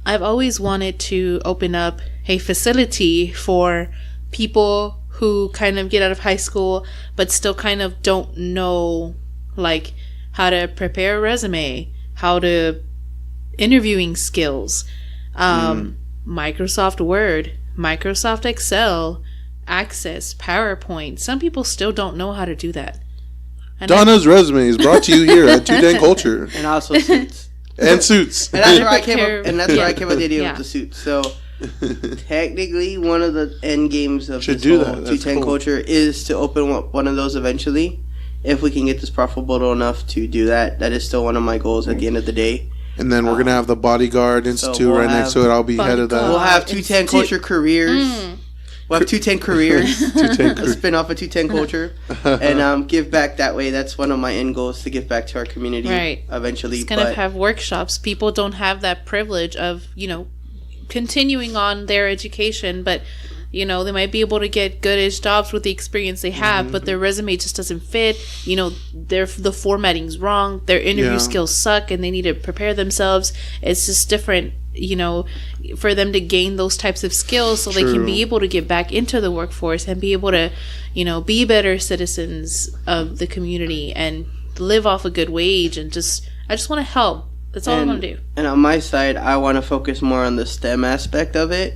G: I've always wanted to open up a facility for people who kind of get out of high school but still kind of don't know, like, how to prepare a resume, how to interviewing skills, Microsoft Word, Microsoft Excel, access PowerPoint. Some people still don't know how to do that. And
F: Donna's resume is brought to you here at 210 Culture.
E: And also suits.
F: And suits.
E: And that's where I came up. And that's where I came up with the idea
G: Yeah.
E: with the suits. So technically, one of the end games of
F: Should
E: this
F: do
E: whole
F: that.
E: 210
F: That's cool.
E: Culture is to open one of those eventually. If we can get this profitable enough to do that, that is still one of my goals at the end of the day.
F: And then we're going to have the Bodyguard Institute
E: we'll
F: right next to it. I'll be head of that.
E: We'll have 210 Culture careers. We'll have 210 careers.
F: 210
E: A spin off of 210 Culture. And give back that way. That's one of my end goals, to give back to our community eventually.
G: It's going to have workshops. People don't have that privilege of, continuing on their education, but they might be able to get goodish jobs with the experience they have, but their resume just doesn't fit. The formatting's wrong, their interview skills suck, and they need to prepare themselves. It's just different, for them to gain those types of skills so they can be able to get back into the workforce and be able to, be better citizens of the community and live off a good wage. And I just want to help. That's all I want to do.
E: And on my side, I want to focus more on the STEM aspect of it.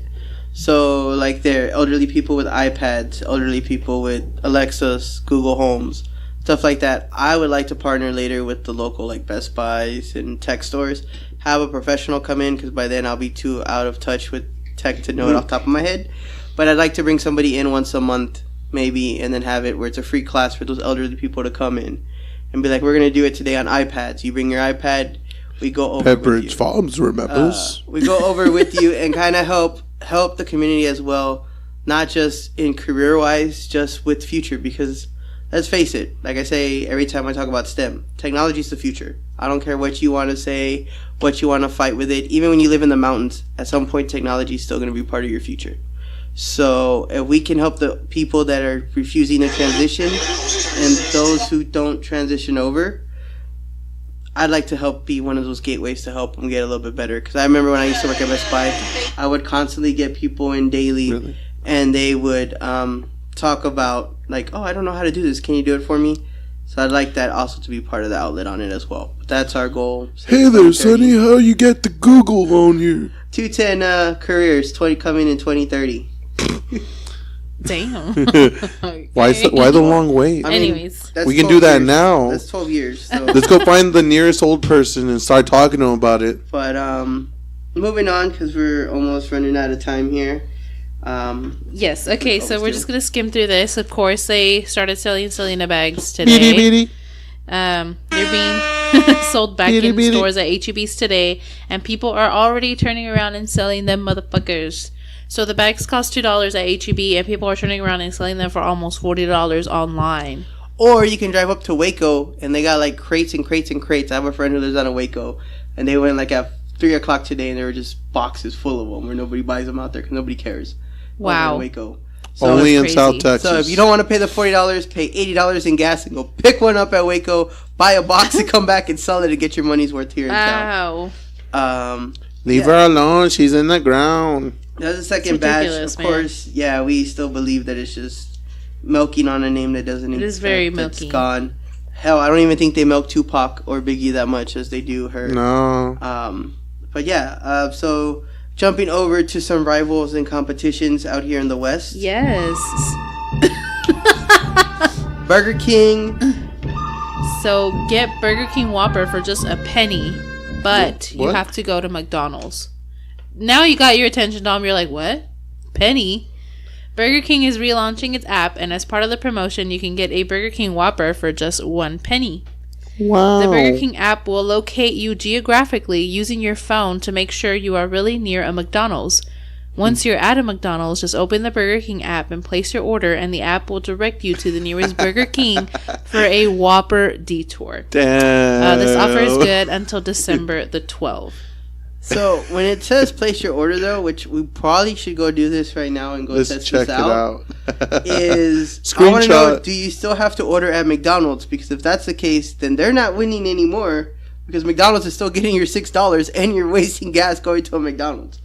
E: So, like, there are elderly people with iPads, elderly people with Alexas, Google Homes, stuff like that. I would like to partner later with the local, like, Best Buys and tech stores. Have a professional come in, because by then I'll be too out of touch with tech to know it off the top of my head. But I'd like to bring somebody in once a month, maybe, and then have it where it's a free class for those elderly people to come in. And be like, we're going to do it today on iPads. You bring your iPad, we go over with you.
F: Pepperidge Farms remembers.
E: We go over with you and kind of help the community as well, not just in career-wise, just with future, because let's face it, like I say every time I talk about STEM, technology is the future. I don't care what you want to say, what you want to fight with it. Even when you live in the mountains, at some point technology is still going to be part of your future. So if we can help the people that are refusing to transition and those who don't transition over, I'd like to help be one of those gateways to help them get a little bit better. Because I remember when I used to work at Best Buy, I would constantly get people in daily, and they would talk about, like, oh, I don't know how to do this. Can you do it for me? So I'd like that also to be part of the outlet on it as well. But that's our goal.
F: Hey there, Sonny. How you get the Google on here?
E: 210 careers coming in 2030.
G: Damn.
F: Why the long wait?
G: Anyways,
F: we can do that now.
E: That's 12 years. So.
F: Let's go find the nearest old person and start talking to them about it.
E: But moving on, because we're almost running out of time here.
G: Yes. Okay. So we're just gonna skim through this. Of course, they started selling Selena bags today.
F: Beady, beady.
G: They're being sold back in stores at HEBs today, and people are already turning around and selling them motherfuckers. So the bags cost $2 at HEB, and people are turning around and selling them for almost $40 online.
E: Or you can drive up to Waco, and they got like crates and crates and crates. I have a friend who lives out of Waco, and they went like at 3 o'clock today, and there were just boxes full of them where nobody buys them out there because nobody cares.
G: Wow.
E: Waco. So
F: only in South Texas.
E: So if you don't want to pay the $40, pay $80 in gas and go pick one up at Waco, buy a box and come back and sell it and get your money's worth here in town.
G: Wow.
F: Leave her alone. She's in the ground.
E: That's the second batch. Of course, yeah, we still believe that it's just milking on a name that doesn't exist.
G: It is very milky.
E: It's gone. Hell, I don't even think they milk Tupac or Biggie that much as they do her.
F: No.
E: But yeah, so jumping over to some rivals and competitions out here in the West.
G: Yes.
E: Burger King.
G: So get Burger King Whopper for just a penny, but
F: What?
G: you have to go to McDonald's. Now you got your attention, Dom. You're like, what? Penny? Burger King is relaunching its app, and as part of the promotion, you can get a Burger King Whopper for just 1 penny.
F: Wow.
G: The Burger King app will locate you geographically using your phone to make sure you are really near a McDonald's. Once you're at a McDonald's, just open the Burger King app and place your order, and the app will direct you to the nearest Burger King for a Whopper detour.
F: Damn.
G: This offer is good until December the 12th.
E: So when it says place your order, though, which we probably should go do this right now and go
F: Let's
E: test
F: check
E: this
F: it
E: out,
F: out.
E: is I want to know,
F: Screenshot.
E: do you still have to order at McDonald's? Because if that's the case, then they're not winning anymore, because McDonald's is still getting your $6 and you're wasting gas going to a McDonald's.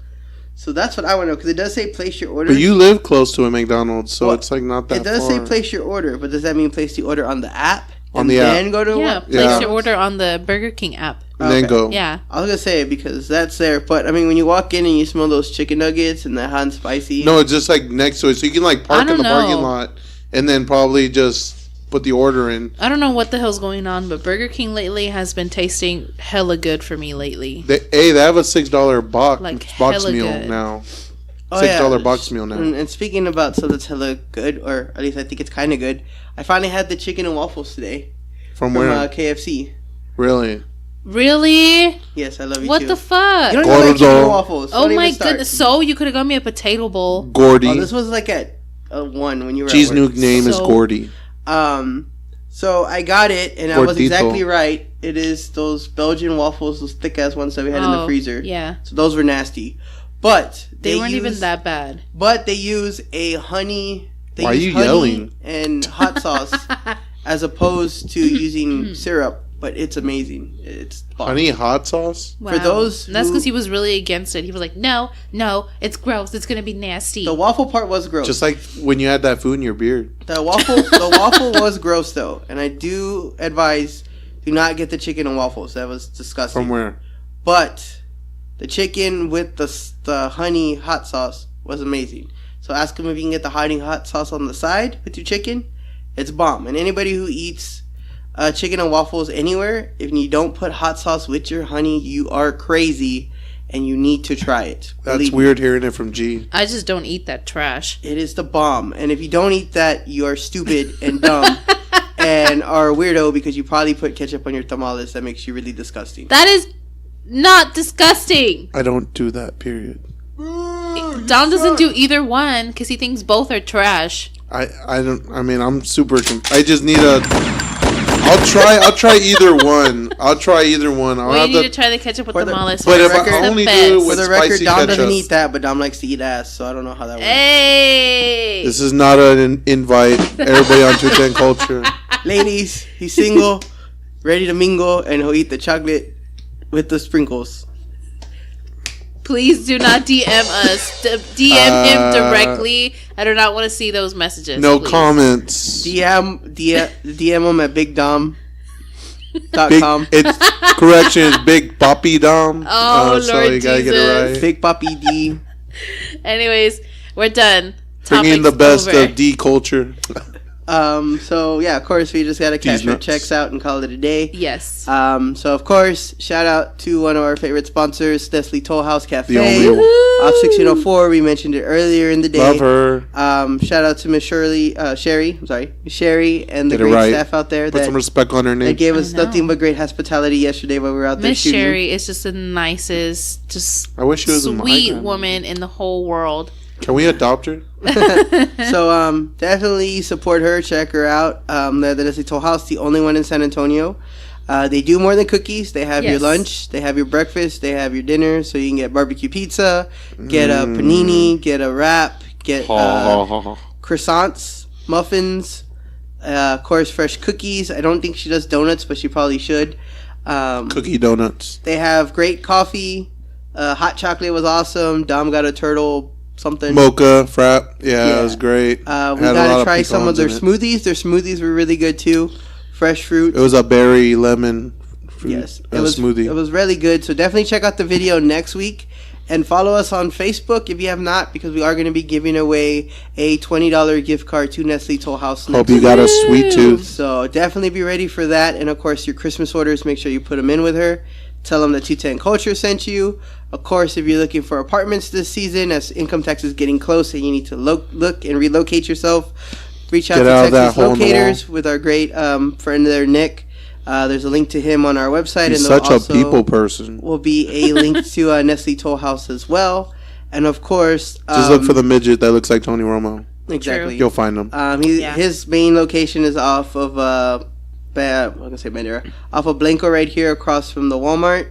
E: So that's what I want to know, because it does say place your order.
F: But you live close to a McDonald's, so
E: Well,
F: it's like not that
E: It does
F: far.
E: say place your order, but does that mean place the order on the app?
F: On the app.
E: Then go to
G: place your order on the Burger King app.
F: And then go.
G: Yeah.
E: I was going to say it because that's there. But, I mean, when you walk in and you smell those chicken nuggets and the hot and spicy.
F: No, it's just like next to it. So you can like park in the parking lot and then probably just put the order in.
G: I don't know what the hell's going on, but Burger King lately has been tasting hella good for me lately.
F: They have a $6 box meal
G: good.
F: now.
E: Oh,
F: $6 box meal now.
E: And speaking about stuff that's hella good, or at least I think it's kind of good, I finally had the chicken and waffles today.
F: From where?
E: KFC.
F: Really?
G: Really?
E: Yes, I love you
G: what
E: too.
G: The fuck?
E: You don't even like chicken and waffles.
G: Oh my goodness. So you could have got me a potato bowl.
F: Gordy.
E: Oh, this was like at 1 when you were
F: G's
E: at work.
F: new name is Gordy.
E: So I got it, and I was exactly right. It is those Belgian waffles, those thick-ass ones that we had in the freezer.
G: Yeah.
E: So those were nasty. But
G: they weren't even that bad.
E: But they use a honey...
F: Why are you yelling?
E: And hot sauce as opposed to using syrup. But it's amazing. It's bomb.
F: Honey hot sauce?
G: Wow.
E: For those
G: and that's because he was really against it. He was like, no, it's gross. It's going to be nasty.
E: The waffle part was gross.
F: Just like when you had that food in your beard.
E: The waffle was gross, though. And I do advise, do not get the chicken and waffles. That was disgusting.
F: From where?
E: But the chicken with the honey hot sauce was amazing. So ask him if you can get the honey hot sauce on the side with your chicken. It's bomb. And anybody who eats chicken and waffles anywhere, if you don't put hot sauce with your honey, you are crazy and you need to try it.
F: That's weird hearing it from G.
G: I just don't eat that trash.
E: It is the bomb. And if you don't eat that, you are stupid and dumb and are a weirdo because you probably put ketchup on your tamales. That makes you really disgusting.
G: That is not disgusting.
F: I don't do that, period.
G: Don doesn't do either one because he thinks both are trash.
F: I'm super... I just need a... I'll try either one.
G: Well, you need to try the ketchup with tamales.
F: But if I only do it with
E: for the record,
F: spicy
E: Dom
F: ketchup.
E: doesn't eat that, but Dom likes to eat ass, so I don't know how that works.
G: Hey!
F: This is not an invite. Everybody on 210 Culture.
E: Ladies, he's single, ready to mingle, and he'll eat the chocolate with the sprinkles.
G: Please do not DM us. DM him directly. I do not want to see those messages.
F: No
G: please.
F: comments.
E: DM him at bigdom.com.
F: It's correction. It's Big Poppy Dom.
G: Oh,
F: so
G: Lord
F: you gotta
G: Jesus.
F: get it right.
E: Big Poppy D.
G: Anyways, we're done.
F: Bringing the best
G: over.
F: of D culture.
E: So yeah, of course we just gotta cash our checks out and call it a day.
G: Yes.
E: So of course, shout out to one of our favorite sponsors, Nestle Toll House Cafe.
F: The only one.
E: Off 1604, we mentioned it earlier in the day.
F: Love her.
E: Shout out to Miss Sherry, Miss Sherry, and the
F: Get it
E: great
F: right.
E: staff out there
F: Put some respect on her name.
E: that gave us nothing but great hospitality yesterday while we were out there
G: Miss
E: shooting.
G: Sherry is just the nicest, just
F: I wish she was a
G: sweet
F: migrant.
G: woman in the whole world.
F: Can we adopt her?
E: So definitely support her, check her out. They're the Nestle Toll House, the only one in San Antonio. They do more than cookies. They have your lunch, they have your breakfast, they have your dinner. So you can get barbecue pizza, get a panini, get a wrap, get croissants, muffins, of course fresh cookies. I don't think she does donuts, but she probably should.
F: Cookie donuts.
E: They have great coffee. Hot chocolate was awesome. Dom got a turtle something.
F: Mocha frap. Yeah, it was great.
E: We gotta try some of their smoothies. Their smoothies were really good too. Fresh fruit.
F: It was a berry lemon fruit
E: it was
F: smoothie.
E: It was really good. So definitely check out the video next week and follow us on Facebook if you have not, because we are going to be giving away a $20 gift card to Nestle Toll House.
F: Hope you got a sweet tooth.
E: So definitely be ready for that. And of course, your Christmas orders, make sure you put them in with her. Tell them that 210 Culture sent you. Of course, if you're looking for apartments this season, as income tax is getting close and you need to look and relocate yourself, reach out to Texas Locators with our great friend there, Nick. There's a link to him on our website.
F: He's
E: and
F: such a people person.
E: Will be a link to Nestle Toll House as well. And of course...
F: just look for the midget that looks like Tony Romo.
E: Exactly.
F: You'll find him.
E: His main location is off of... off of Blanco right here across from the Walmart,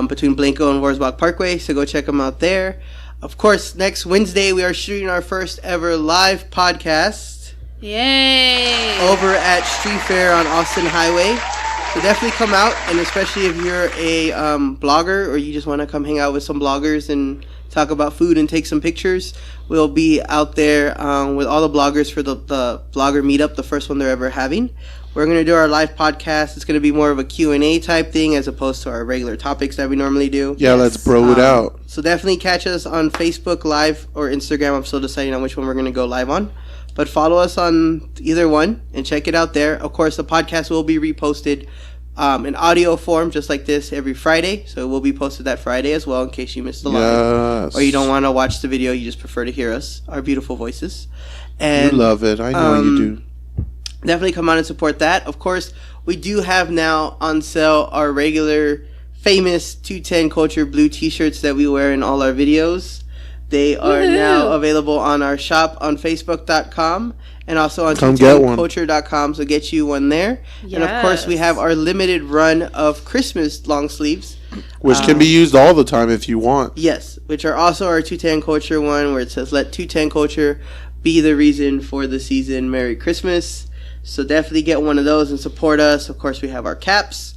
E: between Blanco and Worsbach Parkway. So go check them out there. Of course, next Wednesday we are shooting our first ever live podcast.
G: Yay!
E: Over at Street Fair on Austin Highway. So definitely come out, and especially if you're a blogger or you just want to come hang out with some bloggers and talk about food and take some pictures, we'll be out there with all the bloggers for the blogger meetup, the first one they're ever having. We're going to do our live podcast. It's going to be more of a Q&A type thing as opposed to our regular topics that we normally do.
F: Yeah, let's bro it out.
E: So definitely catch us on Facebook Live or Instagram. I'm still deciding on which one we're going to go live on. But follow us on either one and check it out there. Of course, the podcast will be reposted in audio form just like this every Friday. So it will be posted that Friday as well in case you missed the live. Or you don't want to watch the video. You just prefer to hear us, our beautiful voices. And
F: you love it. I know you do.
E: Definitely come on and support that. Of course, we do have now on sale our regular famous 210 Culture blue t-shirts that we wear in all our videos. They are now available on our shop on Facebook.com and also on 210culture.com, so get you one there. Yes. And of course, we have our limited run of Christmas long sleeves.
F: Which can be used all the time if you want.
E: Yes, which are also our 210 Culture one where it says, let 210 Culture be the reason for the season. Merry Christmas. So definitely get one of those and support us. Of course, we have our caps.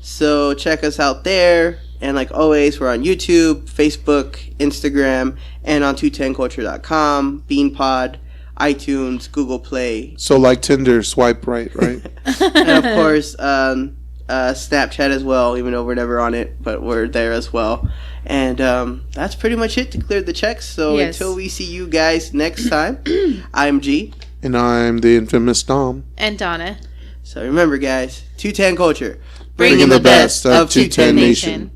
E: So check us out there. And like always, we're on YouTube, Facebook, Instagram, and on 210culture.com, BeanPod, iTunes, Google Play.
F: So like Tinder, swipe right?
E: And of course, Snapchat as well, even though we're never on it, but we're there as well. And that's pretty much it to clear the checks. So until we see you guys next time, I'm G.
F: And I'm the infamous Dom.
G: And Donna.
E: So remember, guys, 210 Culture.
G: Bringing the best of 210 Nation.